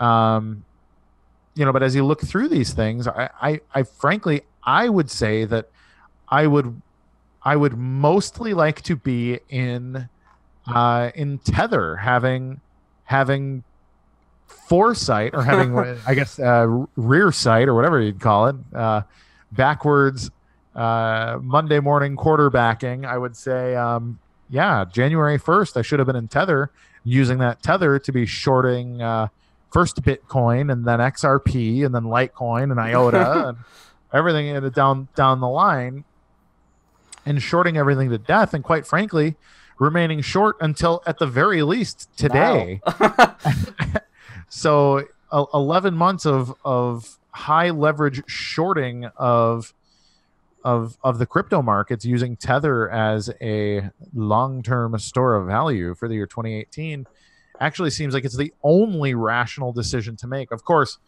[SPEAKER 1] You know, but as you look through these things, I frankly, I would say that I would mostly like to be in Tether, having foresight, or having I guess rear sight, or whatever you'd call it, backwards Monday morning quarterbacking. I would say, January 1st, I should have been in Tether, using that Tether to be shorting first Bitcoin, and then XRP, and then Litecoin, and IOTA, and everything down the line, and shorting everything to death, and quite frankly, remaining short until at the very least today. Wow. So 11 months of high leverage shorting of the crypto markets, using Tether as a long-term store of value for the year 2018, actually seems like it's the only rational decision to make. Of course,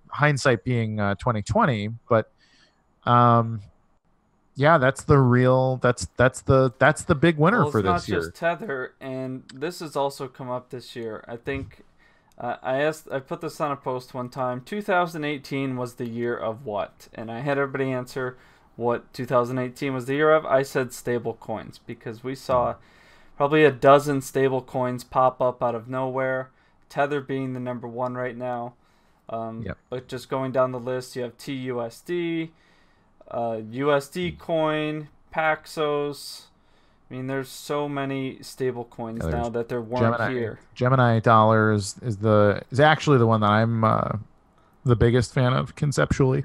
[SPEAKER 1] hindsight being 2020, but that's the big winner for this year.
[SPEAKER 2] It's not just Tether, and this has also come up this year. I think I put this on a post one time. 2018 was the year of what? And I had everybody answer what 2018 was the year of. I said stable coins, because we saw probably a dozen stable coins pop up out of nowhere. Tether being the number one right now. But just going down the list, you have TUSD, USD coin, Paxos. I mean, there's so many stable coins now that there weren't here.
[SPEAKER 1] Gemini dollars is actually the one that I'm the biggest fan of conceptually.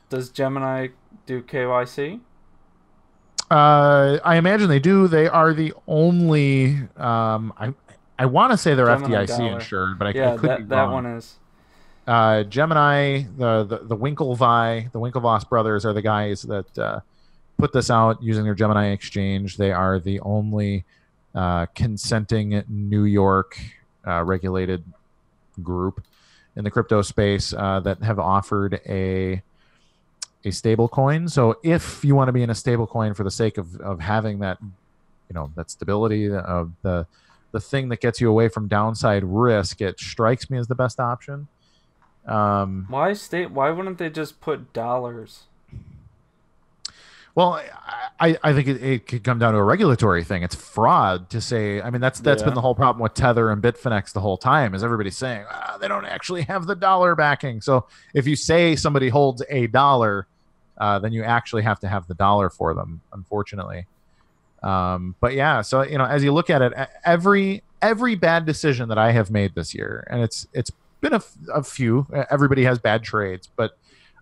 [SPEAKER 2] Does Gemini do KYC?
[SPEAKER 1] I imagine they do. They are the only. I want to say they're Gemini FDIC insured, but I could be wrong.
[SPEAKER 2] That one is.
[SPEAKER 1] Gemini, the Winklevoss brothers are the guys that put this out using their Gemini exchange. They are the only consenting New York regulated group in the crypto space that have offered a a stable coin. So if you want to be in a stable coin for the sake of having that, that stability of the thing that gets you away from downside risk, it strikes me as the best option.
[SPEAKER 2] Why wouldn't they just put dollars?
[SPEAKER 1] Well, I think it could come down to a regulatory thing. It's fraud to say. I mean, that's been the whole problem with Tether and Bitfinex the whole time, is everybody's saying they don't actually have the dollar backing. So if you say somebody holds a dollar, then you actually have to have the dollar for them, unfortunately. But yeah, so as you look at it, every bad decision that I have made this year, and it's been a few. Everybody has bad trades, but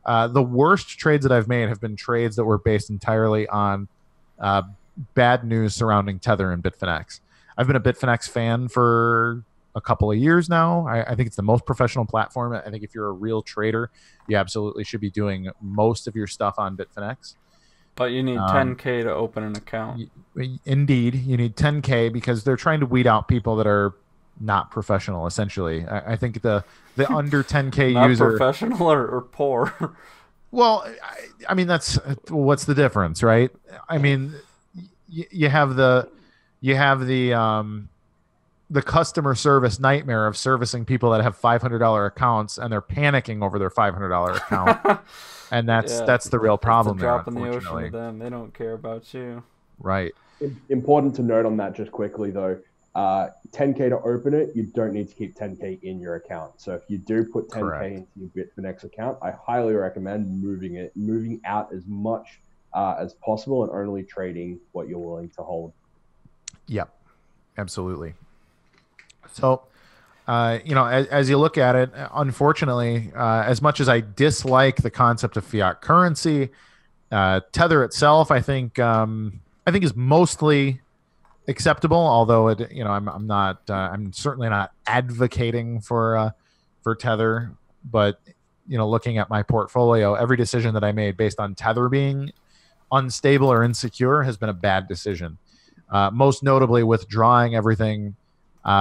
[SPEAKER 1] the worst trades that I've made have been trades that were based entirely on bad news surrounding Tether and Bitfinex. I've been a Bitfinex fan for a couple of years now. I think it's the most professional platform. I think if you're a real trader, you absolutely should be doing most of your stuff on Bitfinex.
[SPEAKER 2] But you need 10K to open an account.
[SPEAKER 1] Indeed, you need 10K because they're trying to weed out people that are not professional, essentially. I think the under 10K
[SPEAKER 2] not
[SPEAKER 1] user...
[SPEAKER 2] professional or poor?
[SPEAKER 1] Well, I mean, what's the difference, right? I mean, you have the customer service nightmare of servicing people that have $500 accounts and they're panicking over their $500 account. And that's the real problem there,
[SPEAKER 2] unfortunately. Drop in the ocean to them. They don't care about you.
[SPEAKER 1] Right.
[SPEAKER 3] Important to note on that just quickly, though, 10K to open it, you don't need to keep 10K in your account. So if you do put 10K
[SPEAKER 1] Correct.
[SPEAKER 3] into your Bitfinex account, I highly recommend moving out as much as possible and only trading what you're willing to hold.
[SPEAKER 1] Yep, absolutely. So, as you look at it, unfortunately, as much as I dislike the concept of fiat currency, Tether itself, I think is mostly acceptable. Although I'm certainly not advocating for Tether. But looking at my portfolio, every decision that I made based on Tether being unstable or insecure has been a bad decision. Most notably, withdrawing everything in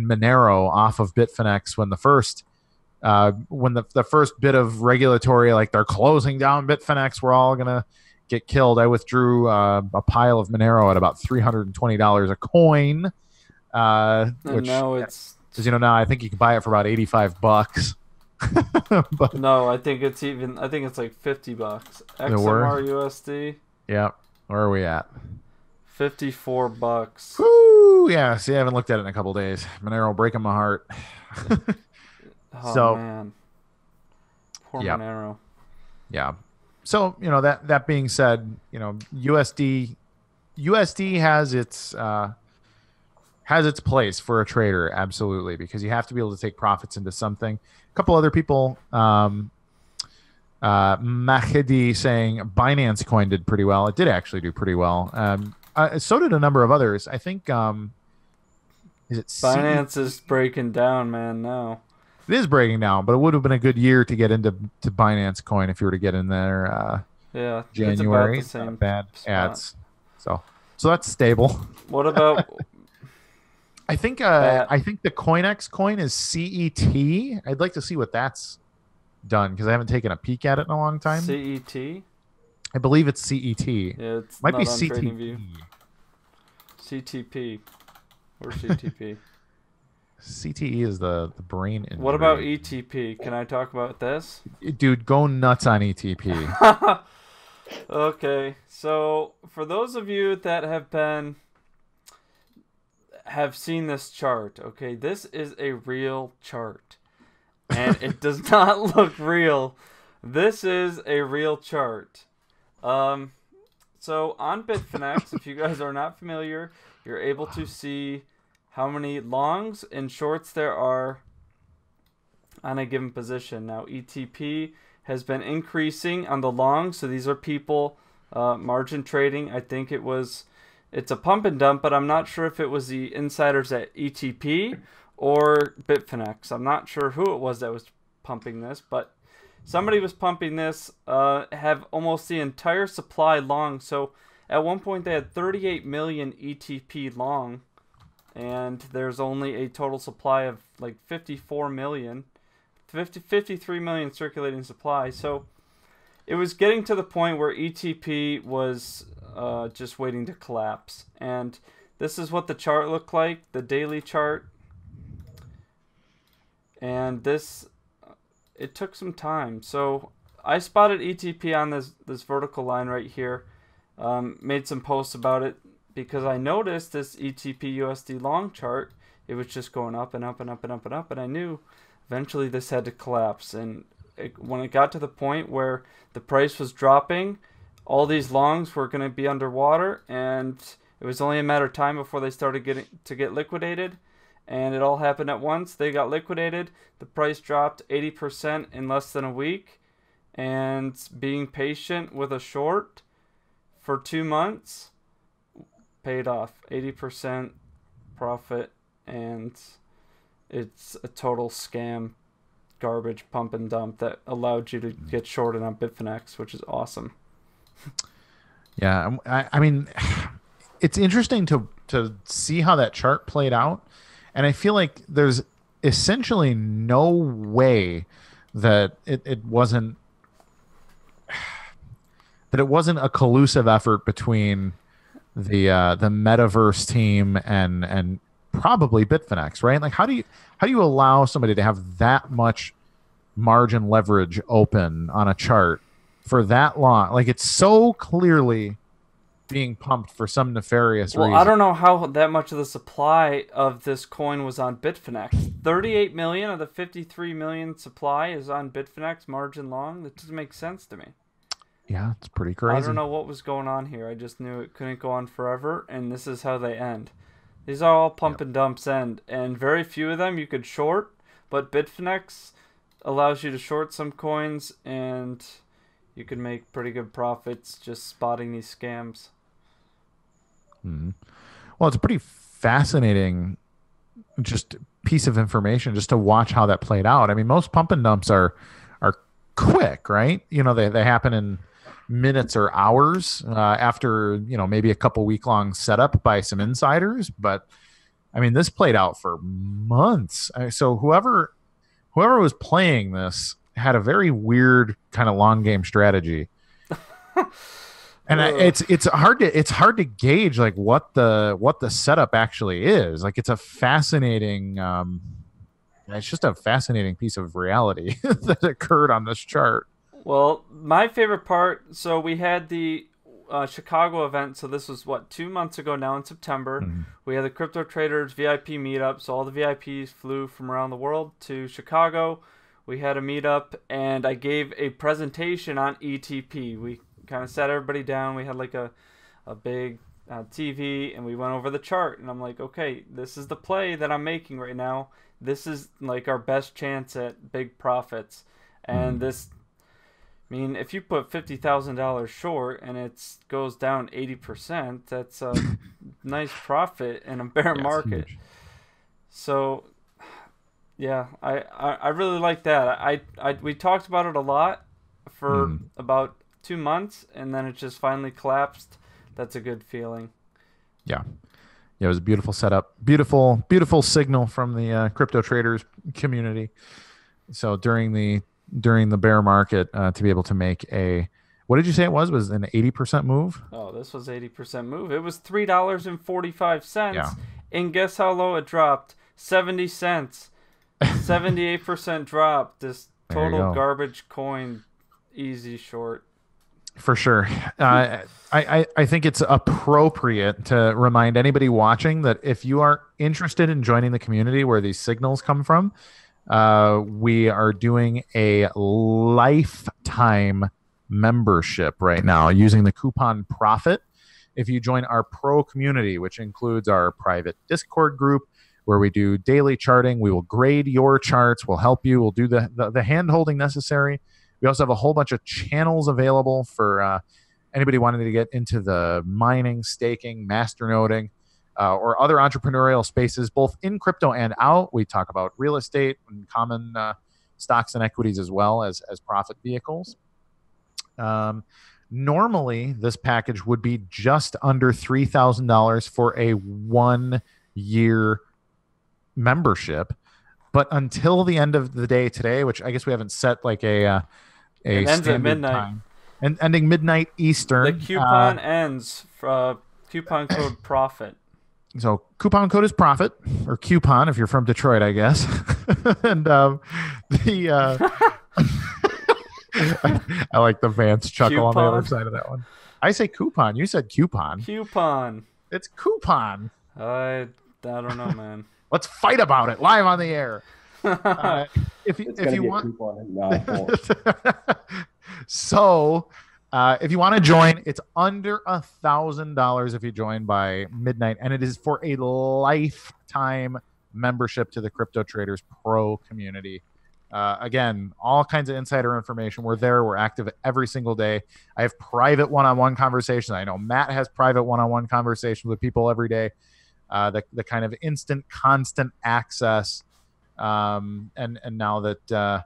[SPEAKER 1] Monero off of Bitfinex when the first bit of regulatory, like they're closing down Bitfinex, we're all gonna get killed. I withdrew a pile of Monero at about $320 a coin, which
[SPEAKER 2] now it's
[SPEAKER 1] now I think you can buy it for about $85. But
[SPEAKER 2] no, I think it's like $50. XMR USD.
[SPEAKER 1] Yeah, where are we at?
[SPEAKER 2] $54.
[SPEAKER 1] Woo! Yeah, see, I haven't looked at it in a couple days. Monero breaking my heart.
[SPEAKER 2] Oh man, poor Monero.
[SPEAKER 1] Yeah. So that being said, USD has its place for a trader, absolutely, because you have to be able to take profits into something. A couple other people, BAKKT saying Binance coin did pretty well. It did actually do pretty well. So did a number of others. I think is it
[SPEAKER 2] Binance is breaking down, man, now.
[SPEAKER 1] It is breaking down, but it would have been a good year to get into Binance coin if you were to get in there.
[SPEAKER 2] Yeah,
[SPEAKER 1] January.
[SPEAKER 2] It's about the same
[SPEAKER 1] bad
[SPEAKER 2] spot.
[SPEAKER 1] ads. So that's stable.
[SPEAKER 2] What about?
[SPEAKER 1] I think the CoinEx coin is CET. I'd like to see what that's done because I haven't taken a peek at it in a long time.
[SPEAKER 2] CET.
[SPEAKER 1] I believe it's CET.
[SPEAKER 2] Yeah, it's
[SPEAKER 1] might
[SPEAKER 2] not
[SPEAKER 1] be
[SPEAKER 2] on
[SPEAKER 1] CTP.
[SPEAKER 2] TradingView. CTP or CTP.
[SPEAKER 1] CTE is the brain injury.
[SPEAKER 2] What about ETP? Can I talk about this?
[SPEAKER 1] Dude, go nuts on ETP.
[SPEAKER 2] Okay, so for those of you that have seen this chart, okay, this is a real chart. And it does not look real. This is a real chart. So on Bitfinex, if you guys are not familiar, you're able to see how many longs and shorts there are on a given position. Now, ETP has been increasing on the longs, so these are people margin trading. I think it's a pump and dump, but I'm not sure if it was the insiders at ETP or Bitfinex. I'm not sure who it was that was pumping this, but somebody was pumping this, have almost the entire supply long. So at one point they had 38 million ETP long, and there's only a total supply of like 53 million circulating supply. So it was getting to the point where ETP was just waiting to collapse. And this is what the chart looked like, the daily chart. And this, it took some time. So I spotted ETP on this vertical line right here. Made some posts about it because I noticed this ETP USD long chart. It was just going up and up and up and up and up. And I knew eventually this had to collapse. And when it got to the point where the price was dropping, all these longs were going to be underwater, and it was only a matter of time before they started get liquidated. And it all happened at once. They got liquidated. The price dropped 80% in less than a week. And being patient with a short for 2 months paid off. 80% profit, and it's a total scam, garbage pump and dump that allowed you to get shorted on Bitfinex, which is awesome.
[SPEAKER 1] Yeah, I mean, it's interesting to see how that chart played out, and I feel like there's essentially no way that it wasn't a collusive effort between the metaverse team and probably Bitfinex, right? Like, how do you allow somebody to have that much margin leverage open on a chart for that long? Like, it's so clearly being pumped for some nefarious reason.
[SPEAKER 2] I don't know how that much of the supply of this coin was on Bitfinex. 38 million of the 53 million supply is on Bitfinex margin long. That doesn't make sense to me.
[SPEAKER 1] Yeah, it's pretty crazy.
[SPEAKER 2] I don't know what was going on here. I just knew it couldn't go on forever, and this is how they end. These are all pump and dumps end, and very few of them you could short, but Bitfinex allows you to short some coins, and you can make pretty good profits just spotting these scams.
[SPEAKER 1] Mm-hmm. Well, it's a pretty fascinating just piece of information just to watch how that played out. I mean, most pump and dumps are quick, right? You know, they happen in minutes or hours after, you know, maybe a couple week-long setup by some insiders. But I mean, this played out for months. So whoever was playing this had a very weird kind of long game strategy. And it's hard to gauge like what the setup actually is. Like, it's a fascinating it's just a fascinating piece of reality that occurred on this chart.
[SPEAKER 2] Well, my favorite part, so we had the Chicago event, so this was, 2 months ago now in September. Mm-hmm. We had the Crypto Traders VIP meetup, so all the VIPs flew from around the world to Chicago. We had a meetup, and I gave a presentation on ETP. We kind of sat everybody down. We had like a big TV, and we went over the chart, and I'm like, okay, this is the play that I'm making right now. This is like our best chance at big profits. And this, I mean, if you put $50,000 short and it goes down 80%, that's a nice profit in a bear market. So, yeah, I really like that. We talked about it a lot for about 2 months, and then it just finally collapsed. That's a good feeling.
[SPEAKER 1] Yeah. Yeah, it was a beautiful setup. Beautiful signal from the crypto traders community. So during the bear market, to be able to make what did you say it was? Was an 80% move?
[SPEAKER 2] Oh, this was 80% move. It was $3.45.
[SPEAKER 1] Yeah.
[SPEAKER 2] And guess how low it dropped? 70 cents. 78% drop. This total garbage coin, easy short.
[SPEAKER 1] For sure. I think it's appropriate to remind anybody watching that if you are interested in joining the community where these signals come from, we are doing a lifetime membership right now using the coupon PROFIT. If you join our pro community, which includes our private Discord group where we do daily charting, we will grade your charts, we'll help you, we'll do the hand-holding necessary. We also have a whole bunch of channels available for anybody wanting to get into the mining, staking, masternoding, or other entrepreneurial spaces, both in crypto and out. We talk about real estate and common stocks and equities as well as profit vehicles. Normally, this package would be just under $3,000 for a 1 year membership. But until the end of the day today, which I guess we haven't set like a
[SPEAKER 2] it ends at midnight.
[SPEAKER 1] Time. and ending midnight Eastern.
[SPEAKER 2] The coupon ends. Coupon code PROFIT.
[SPEAKER 1] So coupon code is profit, or coupon if you're from Detroit, I guess. And I like the Vance chuckle on the other side of that one. I say coupon. You said coupon.
[SPEAKER 2] Coupon.
[SPEAKER 1] It's coupon.
[SPEAKER 2] I don't know, man.
[SPEAKER 1] Let's fight about it live on the air. If you want, so if you want to join, it's under $1,000 if you join by midnight, and it is for a lifetime membership to the Crypto Traders Pro community. Again, all kinds of insider information. We're there. We're active every single day. I have private one-on-one conversations. I know Matt has private one-on-one conversations with people every day. The kind of instant, constant access. And now that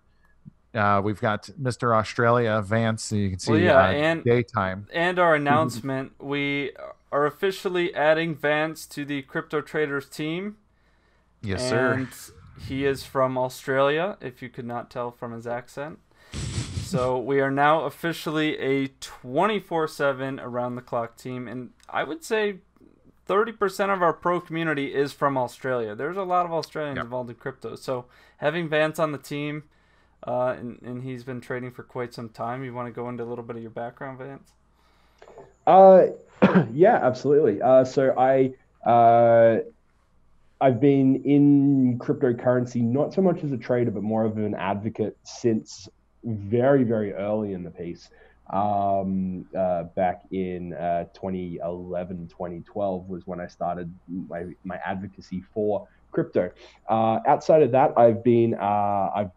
[SPEAKER 1] we've got Mr. Australia, Vance, so you can see
[SPEAKER 2] and
[SPEAKER 1] daytime.
[SPEAKER 2] And our announcement, we are officially adding Vance to the Crypto Traders team.
[SPEAKER 1] Yes, sir.
[SPEAKER 2] He is from Australia, if you could not tell from his accent. So we are now officially a 24/7 around-the-clock team. And I would say 30% of our pro community is from Australia. There's a lot of Australians involved in crypto. So having Vance on the team, and he's been trading for quite some time. You want to go into a little bit of your background, Vance?
[SPEAKER 3] Yeah, absolutely. So I've been in cryptocurrency, not so much as a trader, but more of an advocate since very, very early in the piece. Back in 2011, 2012 was when I started my advocacy for crypto. Outside of that, I've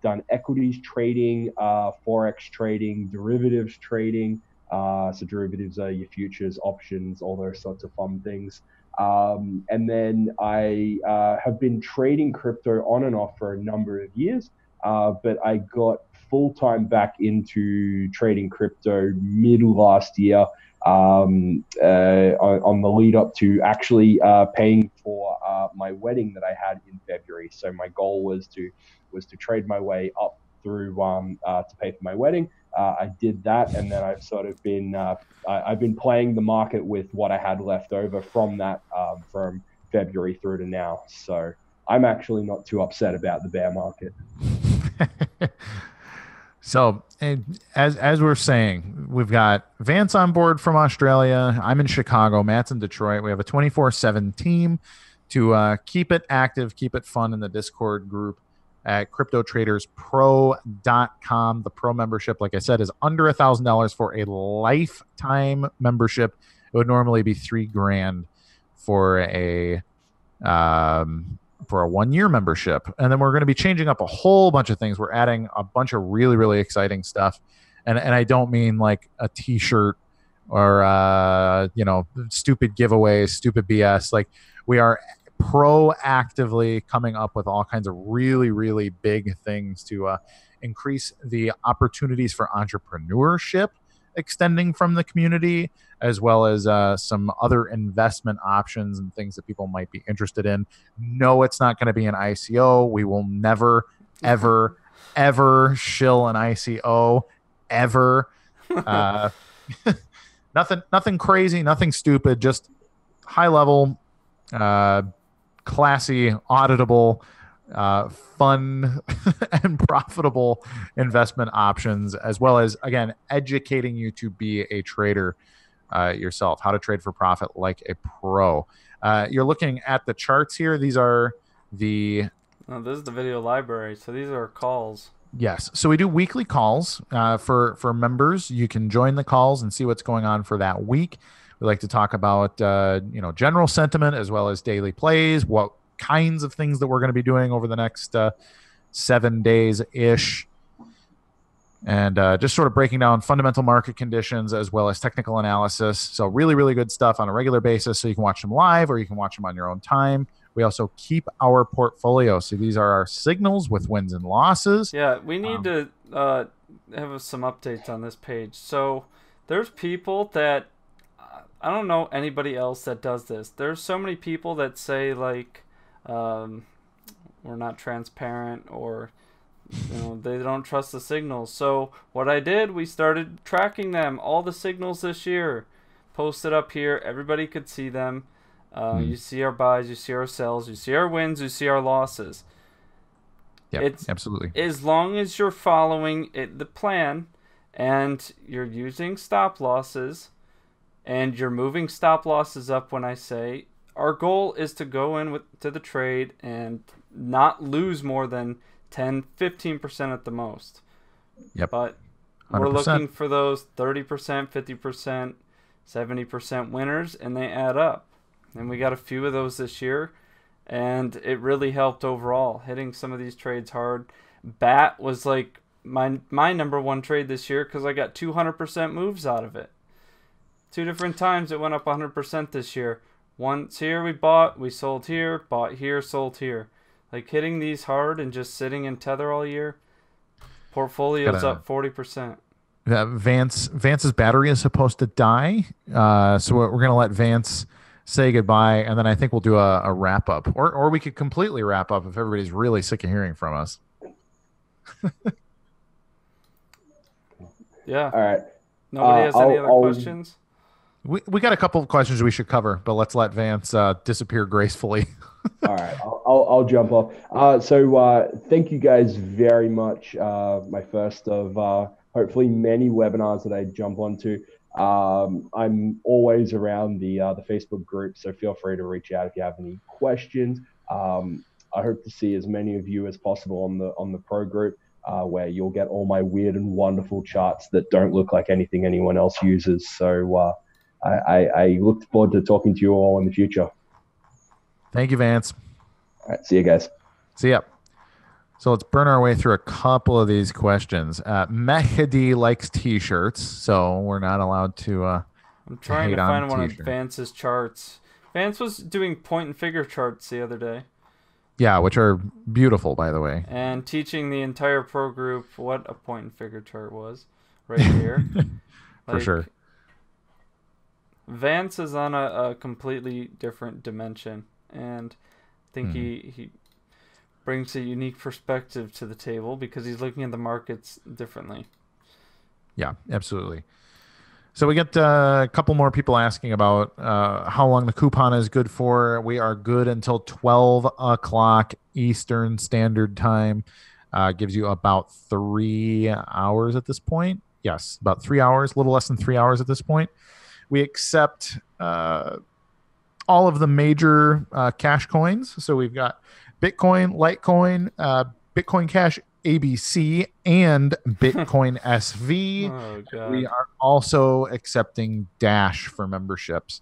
[SPEAKER 3] done equities trading, forex trading, derivatives trading. So derivatives are your futures, options, all those sorts of fun things. And then I have been trading crypto on and off for a number of years, but I got full-time back into trading crypto mid last year, on the lead up to actually paying for my wedding that I had in February. So my goal was to trade my way up through to pay for my wedding. I did that, and then I've sort of been I've been playing the market with what I had left over from that from February through to now. So I'm actually not too upset about the bear market.
[SPEAKER 1] So as we're saying, we've got Vance on board from Australia. I'm in Chicago. Matt's in Detroit. We have a 24/7 team to keep it active, keep it fun in the Discord group at CryptoTradersPro.com. The pro membership, like I said, is under $1,000 for a lifetime membership. It would normally be $3,000 for a 1-year membership. And then we're going to be changing up a whole bunch of things. We're adding a bunch of really, really exciting stuff. And I don't mean like a t-shirt or, stupid giveaways, stupid BS. Like, we are proactively coming up with all kinds of really, really big things to increase the opportunities for entrepreneurship extending from the community, as well as some other investment options and things that people might be interested in. No, it's not going to be an ICO. We will never, ever, ever shill an ICO, ever. Nothing crazy, nothing stupid, just high level, classy, auditable, fun, and profitable investment options, as well as, again, educating you to be a trader yourself, how to trade for profit like a pro. You're looking at the charts here. These are the...
[SPEAKER 2] Oh, this is the video library, so these are calls.
[SPEAKER 1] Yes. So we do weekly calls for members. You can join the calls and see what's going on for that week. We like to talk about general sentiment as well as daily plays, what kinds of things that we're going to be doing over the next 7 days-ish, and just sort of breaking down fundamental market conditions as well as technical analysis. So really, really good stuff on a regular basis. So you can watch them live or you can watch them on your own time. We also keep our portfolio. So these are our signals with wins and losses.
[SPEAKER 2] Yeah, we need to have some updates on this page. So there's people that, I don't know anybody else that does this. There's so many people that say, like, we're not transparent, or They don't trust the signals. So what I did, we started tracking them, all the signals this year, posted up here. Everybody could see them. You see our buys, you see our sells, you see our wins, you see our losses.
[SPEAKER 1] Yeah, absolutely.
[SPEAKER 2] As long as you're following the plan and you're using stop losses and you're moving stop losses up when I say, our goal is to go in to the trade and not lose more than 10, 15% at the most.
[SPEAKER 1] Yep.
[SPEAKER 2] But
[SPEAKER 1] 100%.
[SPEAKER 2] we're looking for those 30%, 50%, 70% winners, and they add up. And we got a few of those this year, and it really helped overall, hitting some of these trades hard. BAT was like my number one trade this year because I got 200% moves out of it. 2 different times it went up 100% this year. Once here we bought, we sold here, bought here, sold here. Like hitting these hard and just sitting in tether all year, portfolio's up 40%.
[SPEAKER 1] Vance's battery is supposed to die, so we're going to let Vance say goodbye, and then I think we'll do a wrap up, or we could completely wrap up if everybody's really sick of hearing from us.
[SPEAKER 2] Yeah.
[SPEAKER 3] All right.
[SPEAKER 2] Nobody has any other questions?
[SPEAKER 1] We got a couple of questions we should cover, but let's let Vance disappear gracefully.
[SPEAKER 3] All right, I'll jump off. So thank you guys very much. My first of hopefully many webinars that I jump onto. I'm always around the Facebook group, so feel free to reach out if you have any questions. I hope to see as many of you as possible on the pro group, where you'll get all my weird and wonderful charts that don't look like anything anyone else uses. So I look forward to talking to you all in the future.
[SPEAKER 1] Thank you, Vance.
[SPEAKER 3] All right, see you guys.
[SPEAKER 1] See ya. So let's burn our way through a couple of these questions. Mehdi likes T-shirts, so we're not allowed to.
[SPEAKER 2] I'm trying to find one of Vance's charts. Vance was doing point and figure charts the other day.
[SPEAKER 1] Yeah, which are beautiful, by the way.
[SPEAKER 2] And teaching the entire pro group what a point and figure chart was, right here.
[SPEAKER 1] For sure.
[SPEAKER 2] Vance is on a completely different dimension, and I think he brings a unique perspective to the table because he's looking at the markets differently.
[SPEAKER 1] Yeah, absolutely. So we get a couple more people asking about how long the coupon is good for. We are good until 12 o'clock Eastern Standard Time. Gives you about 3 hours at this point. Yes, about 3 hours, a little less than 3 hours at this point. We accept all of the major cash coins. So we've got Bitcoin, Litecoin, Bitcoin Cash ABC, and Bitcoin SV.
[SPEAKER 2] Oh, God.
[SPEAKER 1] We are also accepting Dash for memberships.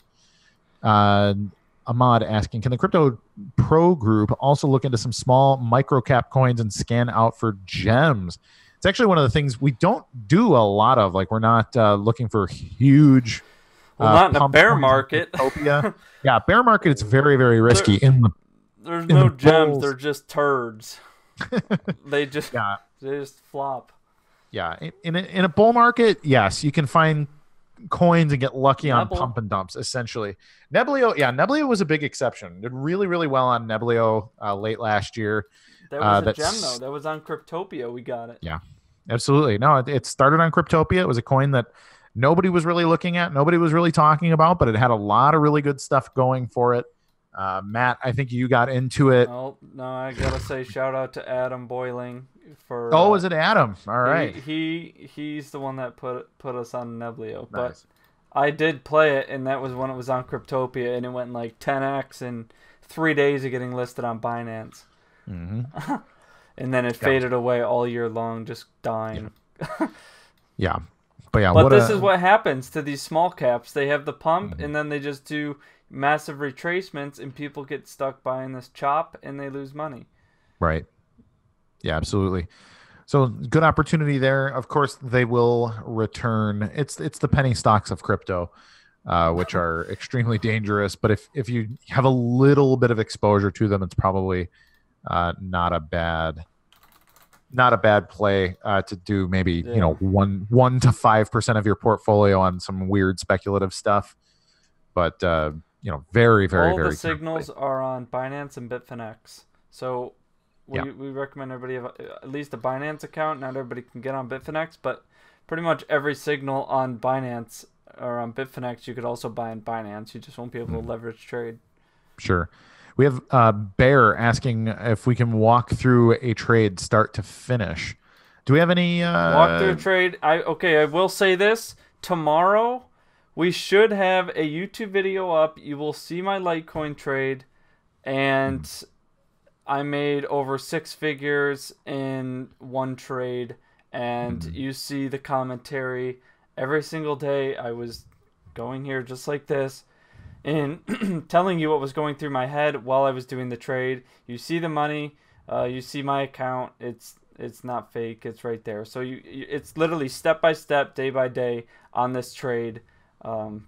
[SPEAKER 1] Ahmad asking, can the Crypto Pro Group also look into some small micro-cap coins and scan out for gems? It's actually one of the things we don't do a lot of. Like, we're not looking for huge...
[SPEAKER 2] Well, not in a bear market.
[SPEAKER 1] Yeah, bear market, it's very, very risky.
[SPEAKER 2] There's no gems. They're just turds. They just flop.
[SPEAKER 1] Yeah, in a bull market, yes, you can find coins and get lucky on pump and dumps, essentially. Neblio was a big exception. Did really, really well on Neblio late last year.
[SPEAKER 2] That was a gem, though. That was on Cryptopia. We got it.
[SPEAKER 1] Yeah, absolutely. No, it started on Cryptopia. It was a coin that nobody was really looking at, nobody was really talking about, but it had a lot of really good stuff going for it. Matt, I think you got into it.
[SPEAKER 2] Oh, no, I gotta say shout out to Adam Boiling for.
[SPEAKER 1] Oh, is it Adam? All right.
[SPEAKER 2] He's the one that put us on Neblio.
[SPEAKER 1] Nice.
[SPEAKER 2] But I did play it, and that was when it was on Cryptopia, and it went like 10x in 3 days of getting listed on Binance.
[SPEAKER 1] Mm-hmm.
[SPEAKER 2] And then it faded away all year long, just dying.
[SPEAKER 1] Yeah. But
[SPEAKER 2] this is what happens to these small caps. They have the pump, and then they just do massive retracements, and people get stuck buying this chop, and they lose money. Right.
[SPEAKER 1] Yeah, absolutely. So good opportunity there. Of course, they will return. It's the penny stocks of crypto, which are extremely dangerous. But if you have a little bit of exposure to them, it's probably not a bad play to do maybe 1 to 5% of your portfolio on some weird speculative stuff, but very, very,
[SPEAKER 2] all
[SPEAKER 1] very
[SPEAKER 2] the signals are on Binance and Bitfinex. So we recommend everybody have at least a Binance account. Not everybody can get on Bitfinex, but pretty much every signal on Binance or on Bitfinex you could also buy on Binance. You just won't be able to leverage trade.
[SPEAKER 1] Sure. We have Bear asking if we can walk through a trade start to finish. Do we have any
[SPEAKER 2] walk through a trade? I will say this. Tomorrow we should have a YouTube video up. You will see my Litecoin trade, and I made over 6 figures in one trade, and you see the commentary every single day. I was going here just like this and telling you what was going through my head while I was doing the trade. You see the money, you see my account. It's not fake. It's right there. So it's literally step by step, day by day on this trade, and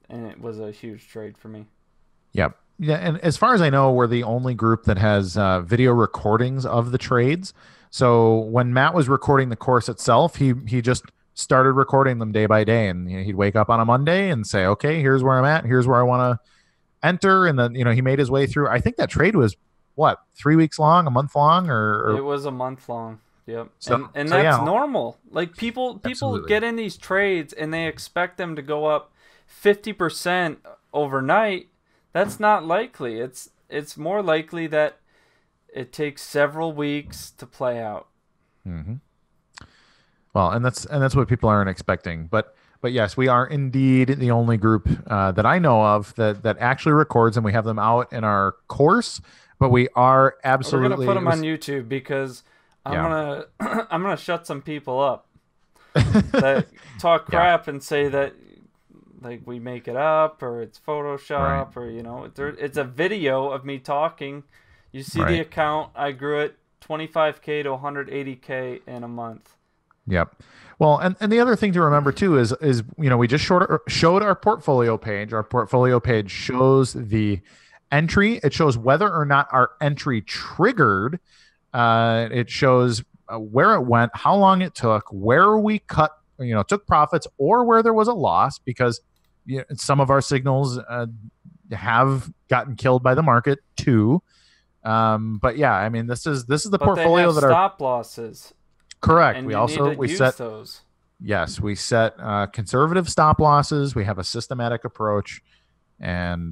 [SPEAKER 2] it was a huge trade for me.
[SPEAKER 1] Yep. Yeah, and as far as I know, we're the only group that has video recordings of the trades. So when Matt was recording the course itself, he just started recording them day by day, and he'd wake up on a Monday and say, okay, here's where I'm at, here's where I want to enter, and then he made his way through. I think that trade was what, 3 weeks long, a month long, or
[SPEAKER 2] it was a month long. Yep. So that's normal. Like people
[SPEAKER 1] Absolutely.
[SPEAKER 2] get in these trades and they expect them to go up 50% overnight. That's not likely. It's more likely that it takes several weeks to play out.
[SPEAKER 1] Mm-hmm. Well, and that's what people aren't expecting. But yes, we are indeed the only group that I know of that actually records, and we have them out in our course. But we are absolutely.
[SPEAKER 2] We're gonna put them on YouTube because I'm gonna shut some people up that talk crap and say that like we make it up or it's Photoshop or it's a video of me talking. You see the account. I grew it 25K to 180K in a month.
[SPEAKER 1] Yep. Well, and the other thing to remember too is we just showed our portfolio page. Our portfolio page shows the entry. It shows whether or not our entry triggered. It shows where it went, how long it took, where we took profits, or where there was a loss, because some of our signals have gotten killed by the market too. But yeah, I mean, this is the portfolio that
[SPEAKER 2] stop losses.
[SPEAKER 1] Correct.
[SPEAKER 2] And
[SPEAKER 1] we set
[SPEAKER 2] those.
[SPEAKER 1] Yes, we set conservative stop losses. We have a systematic approach, and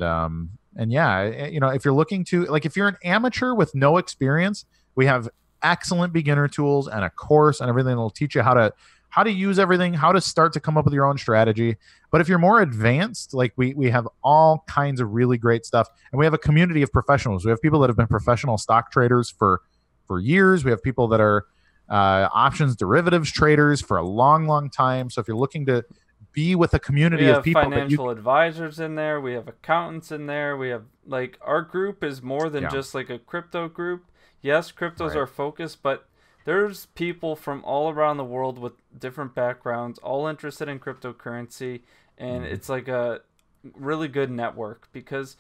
[SPEAKER 1] yeah, if you're looking to, like, if you're an amateur with no experience, we have excellent beginner tools and a course and everything that'll teach you how to use everything, how to start to come up with your own strategy. But if you're more advanced, like we have all kinds of really great stuff, and we have a community of professionals. We have people that have been professional stock traders for years. We have people that are options derivatives traders for a long time. So if you're looking to be with a community of people,
[SPEAKER 2] financial advisors in there, we have accountants in there, we have, like, our group is more than just like a crypto group. Yes, cryptos are focused, but there's people from all around the world with different backgrounds, all interested in cryptocurrency, and it's like a really good network. Because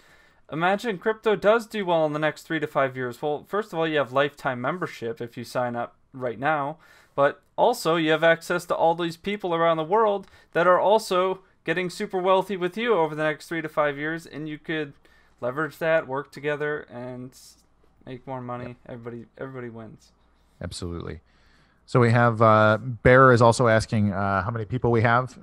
[SPEAKER 2] imagine crypto does do well in the next 3 to 5 years. Well, first of all, you have lifetime membership if you sign up right now, but also you have access to all these people around the world that are also getting super wealthy with you over the next 3 to 5 years, and you could leverage that, work together, and make more money. Everybody wins. Absolutely.
[SPEAKER 1] So we have Bear is also asking how many people we have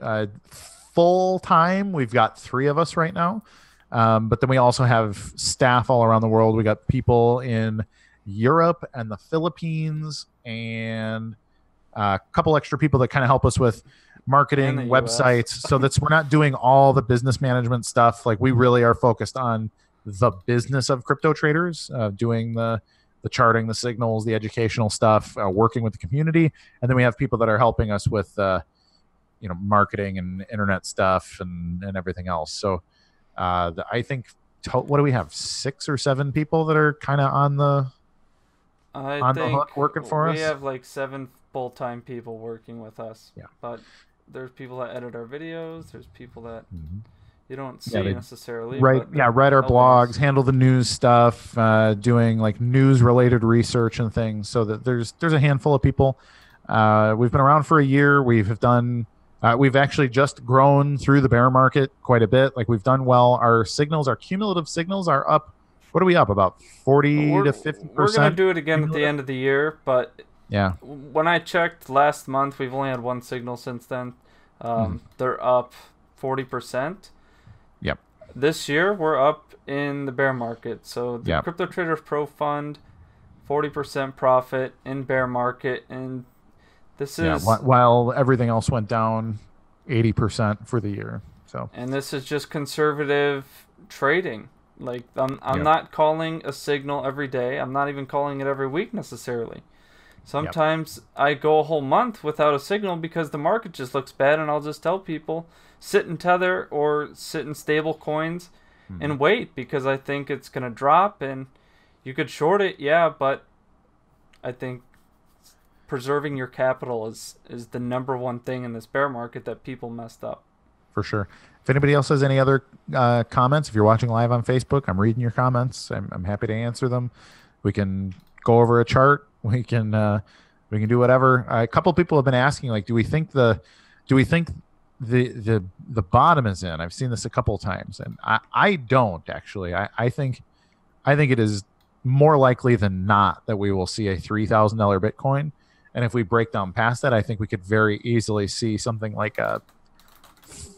[SPEAKER 1] full time. We've got 3 of us right now, but then we also have staff all around the world. We got people in Europe and the Philippines, and a couple extra people that kind of help us with marketing, websites. So we're not doing all the business management stuff. Like, we really are focused on the business of crypto traders, doing the charting, the signals, the educational stuff, working with the community. And then we have people that are helping us with marketing and internet stuff and everything else. So I think what do we have, 6 or 7 people that are kind of on the hook working for us?
[SPEAKER 2] We have like 7 full-time people working with us.
[SPEAKER 1] Yeah.
[SPEAKER 2] But there's people that edit our videos. There's people that you don't see necessarily.
[SPEAKER 1] Right. Yeah. Write our blogs, handle the news stuff, doing like news-related research and things. So that there's a handful of people. We've been around for a year. We've actually just grown through the bear market quite a bit. Like, we've done well. Our cumulative signals are up What are we up about 40 to 50%?
[SPEAKER 2] We're gonna do it again at the end of the year, but
[SPEAKER 1] yeah,
[SPEAKER 2] when I checked last month, we've only had one signal since then. They're up 40%.
[SPEAKER 1] Yep.
[SPEAKER 2] This year we're up in the bear market. So the Crypto Traders Pro Fund, 40% profit in bear market, and this is
[SPEAKER 1] while everything else went down 80% for the year. So
[SPEAKER 2] and this is just conservative trading. Like I'm not calling a signal every day. I'm not even calling it every week necessarily. Sometimes I go a whole month without a signal because the market just looks bad, and I'll just tell people sit in Tether or sit in stable coins and wait because I think it's going to drop. And you could short it, but I think preserving your capital is the number one thing in this bear market that people messed up.
[SPEAKER 1] For sure. If anybody else has any other comments, if you're watching live on Facebook, I'm reading your comments. I'm happy to answer them. We can go over a chart. We can do whatever. A couple people have been asking, like, do we think the bottom is in? I've seen this a couple of times, and I don't actually. I think it is more likely than not that we will see a $3,000 Bitcoin, and if we break down past that, I think we could very easily see something like a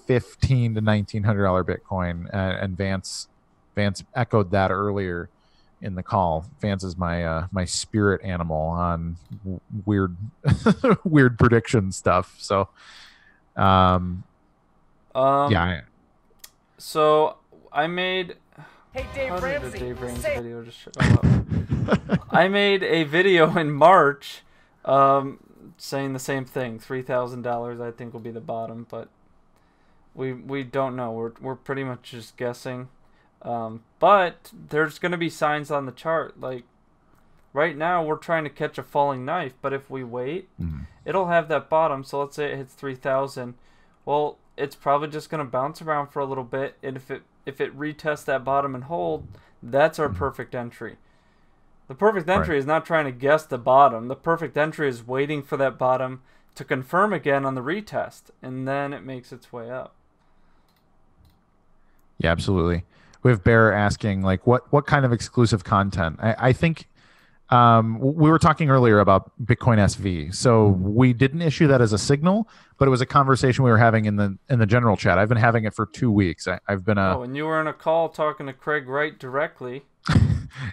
[SPEAKER 1] $1,500 to $1,900 Bitcoin. And Vance echoed that earlier in the call. Vance is my spirit animal on weird prediction stuff. So,
[SPEAKER 2] So I made.
[SPEAKER 4] Hey, Dave Ramsey.
[SPEAKER 2] Dave Ramsey video just show up. I made a video in March, saying the same thing. $3,000 I think will be the bottom, but we don't know. We're pretty much just guessing. But there's going to be signs on the chart. Like right now, we're trying to catch a falling knife. But if we wait, it'll have that bottom. So let's say it hits 3,000. Well, it's probably just going to bounce around for a little bit. And if it retests that bottom and hold, that's our perfect entry. The perfect entry is not trying to guess the bottom. The perfect entry is waiting for that bottom to confirm again on the retest, and then it makes its way up.
[SPEAKER 1] Yeah, absolutely. We have Bear asking, like, what kind of exclusive content? I think we were talking earlier about Bitcoin SV. So we didn't issue that as a signal, but it was a conversation we were having in the general chat. I've been having it for 2 weeks. I've been
[SPEAKER 2] and you were in a call talking to Craig Wright directly.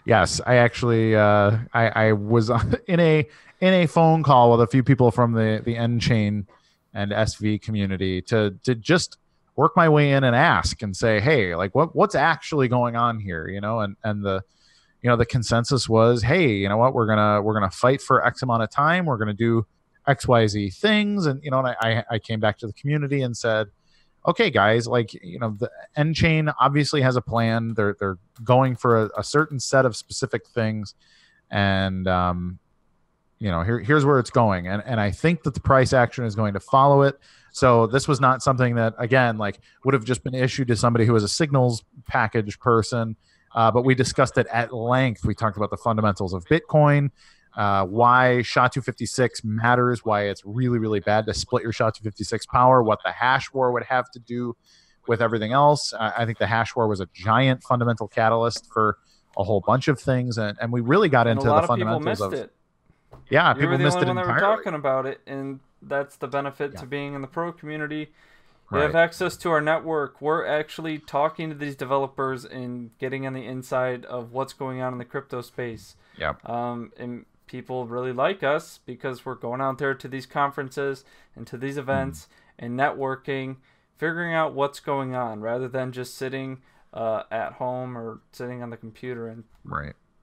[SPEAKER 1] Yes, I actually I was in a phone call with a few people from the N-Chain and SV community to just work my way in and ask and say, hey, like what's actually going on here, and the consensus was, hey, you know what, we're gonna fight for X amount of time, we're gonna do XYZ things, and and I came back to the community and said, okay, guys, like, the N-Chain obviously has a plan. They're going for a certain set of specific things, and here's where it's going, and I think that the price action is going to follow it. So this was not something that, again, like would have just been issued to somebody who was a signals package person, but we discussed it at length. We talked about the fundamentals of Bitcoin, why SHA-256 matters, why it's really, really bad to split your SHA-256 power, what the hash war would have to do with everything else. I think the hash war was a giant fundamental catalyst for a whole bunch of things, and we really got into the fundamentals of it. Yeah, people missed it entirely. You were the only one that were
[SPEAKER 2] talking about it, and that's the benefit to being in the pro community. We have access to our network. We're actually talking to these developers and getting on the inside of what's going on in the crypto space.
[SPEAKER 1] Yeah.
[SPEAKER 2] And people really like us because we're going out there to these conferences and to these events and networking, figuring out what's going on rather than just sitting at home or sitting on the computer and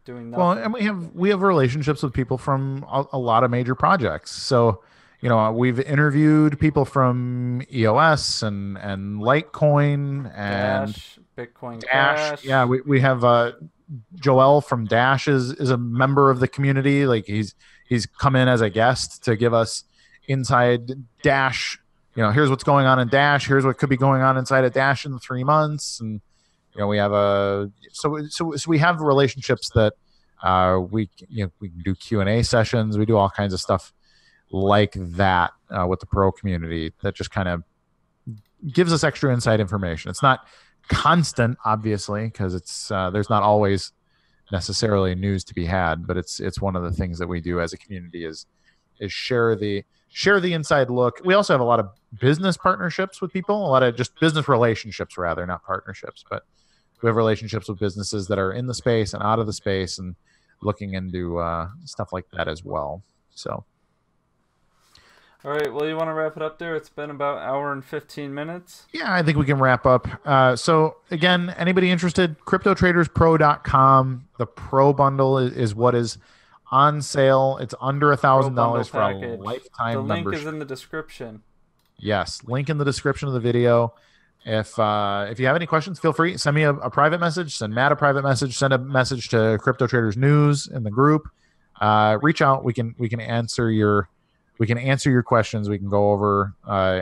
[SPEAKER 2] doing nothing.
[SPEAKER 1] Well, and we have relationships with people from a lot of major projects. So, we've interviewed people from EOS and Litecoin and
[SPEAKER 2] Bitcoin
[SPEAKER 1] Dash. Yeah, we have Joel from Dash is a member of the community. Like he's come in as a guest to give us inside Dash. Here's what's going on in Dash. Here's what could be going on inside of Dash in 3 months. And we have so we have relationships that we can do Q&A sessions. We do all kinds of stuff like that with the pro community that just kind of gives us extra inside information. It's not constant, obviously, because it's there's not always necessarily news to be had, but it's one of the things that we do as a community is share the inside look. We also have a lot of business partnerships with people, a lot of just business relationships rather, not partnerships, but we have relationships with businesses that are in the space and out of the space and looking into stuff like that as well. So
[SPEAKER 2] all right, well, you want to wrap it up there? It's been about an hour and 15 minutes.
[SPEAKER 1] Yeah, I think we can wrap up. So again, anybody interested, cryptotraderspro.com. The pro bundle is what is on sale. It's under $1,000 for a lifetime membership.
[SPEAKER 2] The link is in the description.
[SPEAKER 1] Yes, link in the description of the video. If you have any questions, feel free. Send me a private message. Send Matt a private message. Send a message to Crypto Traders News in the group. Reach out. We can answer your questions. We can go over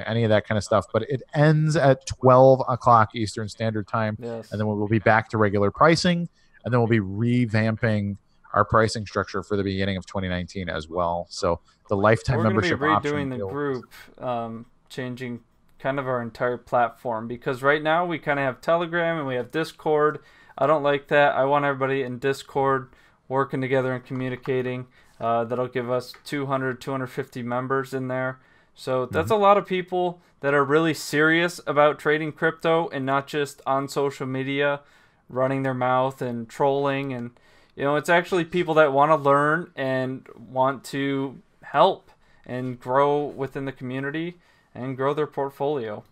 [SPEAKER 1] any of that kind of stuff. But it ends at 12 o'clock Eastern Standard Time.
[SPEAKER 2] Yes.
[SPEAKER 1] And then we'll be back to regular pricing. And then we'll be revamping our pricing structure for the beginning of 2019 as well. So the lifetime membership option.
[SPEAKER 2] We're going to be redoing the group, changing kind of our entire platform. Because right now we kind of have Telegram and we have Discord. I don't like that. I want everybody in Discord working together and communicating. That'll give us 200, 250 members in there. So that's a lot of people that are really serious about trading crypto and not just on social media running their mouth and trolling. And, you know, it's actually people that want to learn and want to help and grow within the community and grow their portfolio.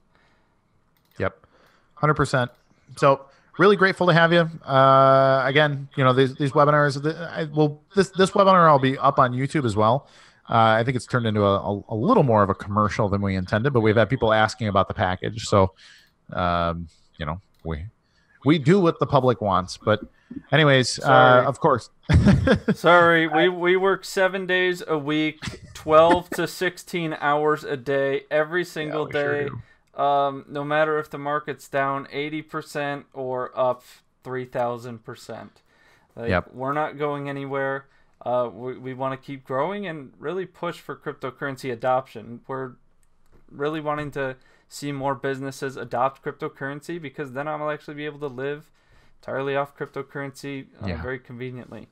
[SPEAKER 1] Yep, 100%. So really grateful to have you. Again, you know, these webinars, this webinar will be up on YouTube as well. I think it's turned into a little more of a commercial than we intended, but we've had people asking about the package. So, you know, we do what the public wants. But anyways, of course.
[SPEAKER 2] Sorry, we work 7 days a week, 12 to 16 hours a day, every single day. Sure, no matter if the market's down 80% or up 3,000%. We're not going anywhere. We want to keep growing and really push for cryptocurrency adoption. We're really wanting to see more businesses adopt cryptocurrency because then I'll actually be able to live entirely off cryptocurrency very conveniently.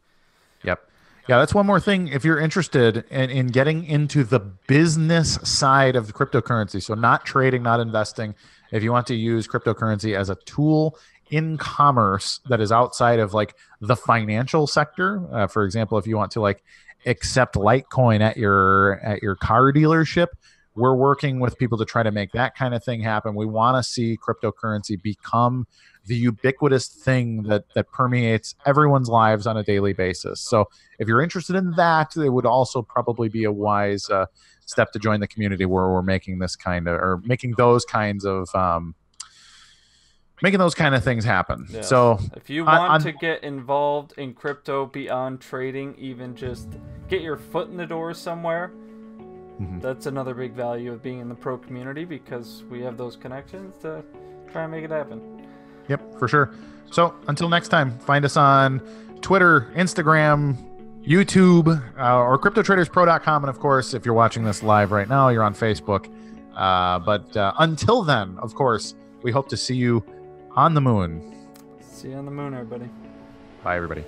[SPEAKER 1] Yep. Yeah, that's one more thing. If you're interested in getting into the business side of cryptocurrency, so not trading, not investing, if you want to use cryptocurrency as a tool in commerce that is outside of like the financial sector, for example, if you want to like accept Litecoin at your car dealership, we're working with people to try to make that kind of thing happen. We want to see cryptocurrency become the ubiquitous thing that permeates everyone's lives on a daily basis. So if you're interested in that, it would also probably be a wise step to join the community where we're making this kind of, or making those kinds of things happen.
[SPEAKER 2] Yeah.
[SPEAKER 1] So
[SPEAKER 2] if you want to get involved in crypto beyond trading, even just get your foot in the door somewhere, that's another big value of being in the pro community because we have those connections to try and make it happen.
[SPEAKER 1] Yep, for sure. So until next time, find us on Twitter, Instagram, YouTube, or CryptoTradersPro.com. And of course, if you're watching this live right now, you're on Facebook. But until then, of course, we hope to see you on the moon.
[SPEAKER 2] See you on the moon, everybody.
[SPEAKER 1] Bye, everybody.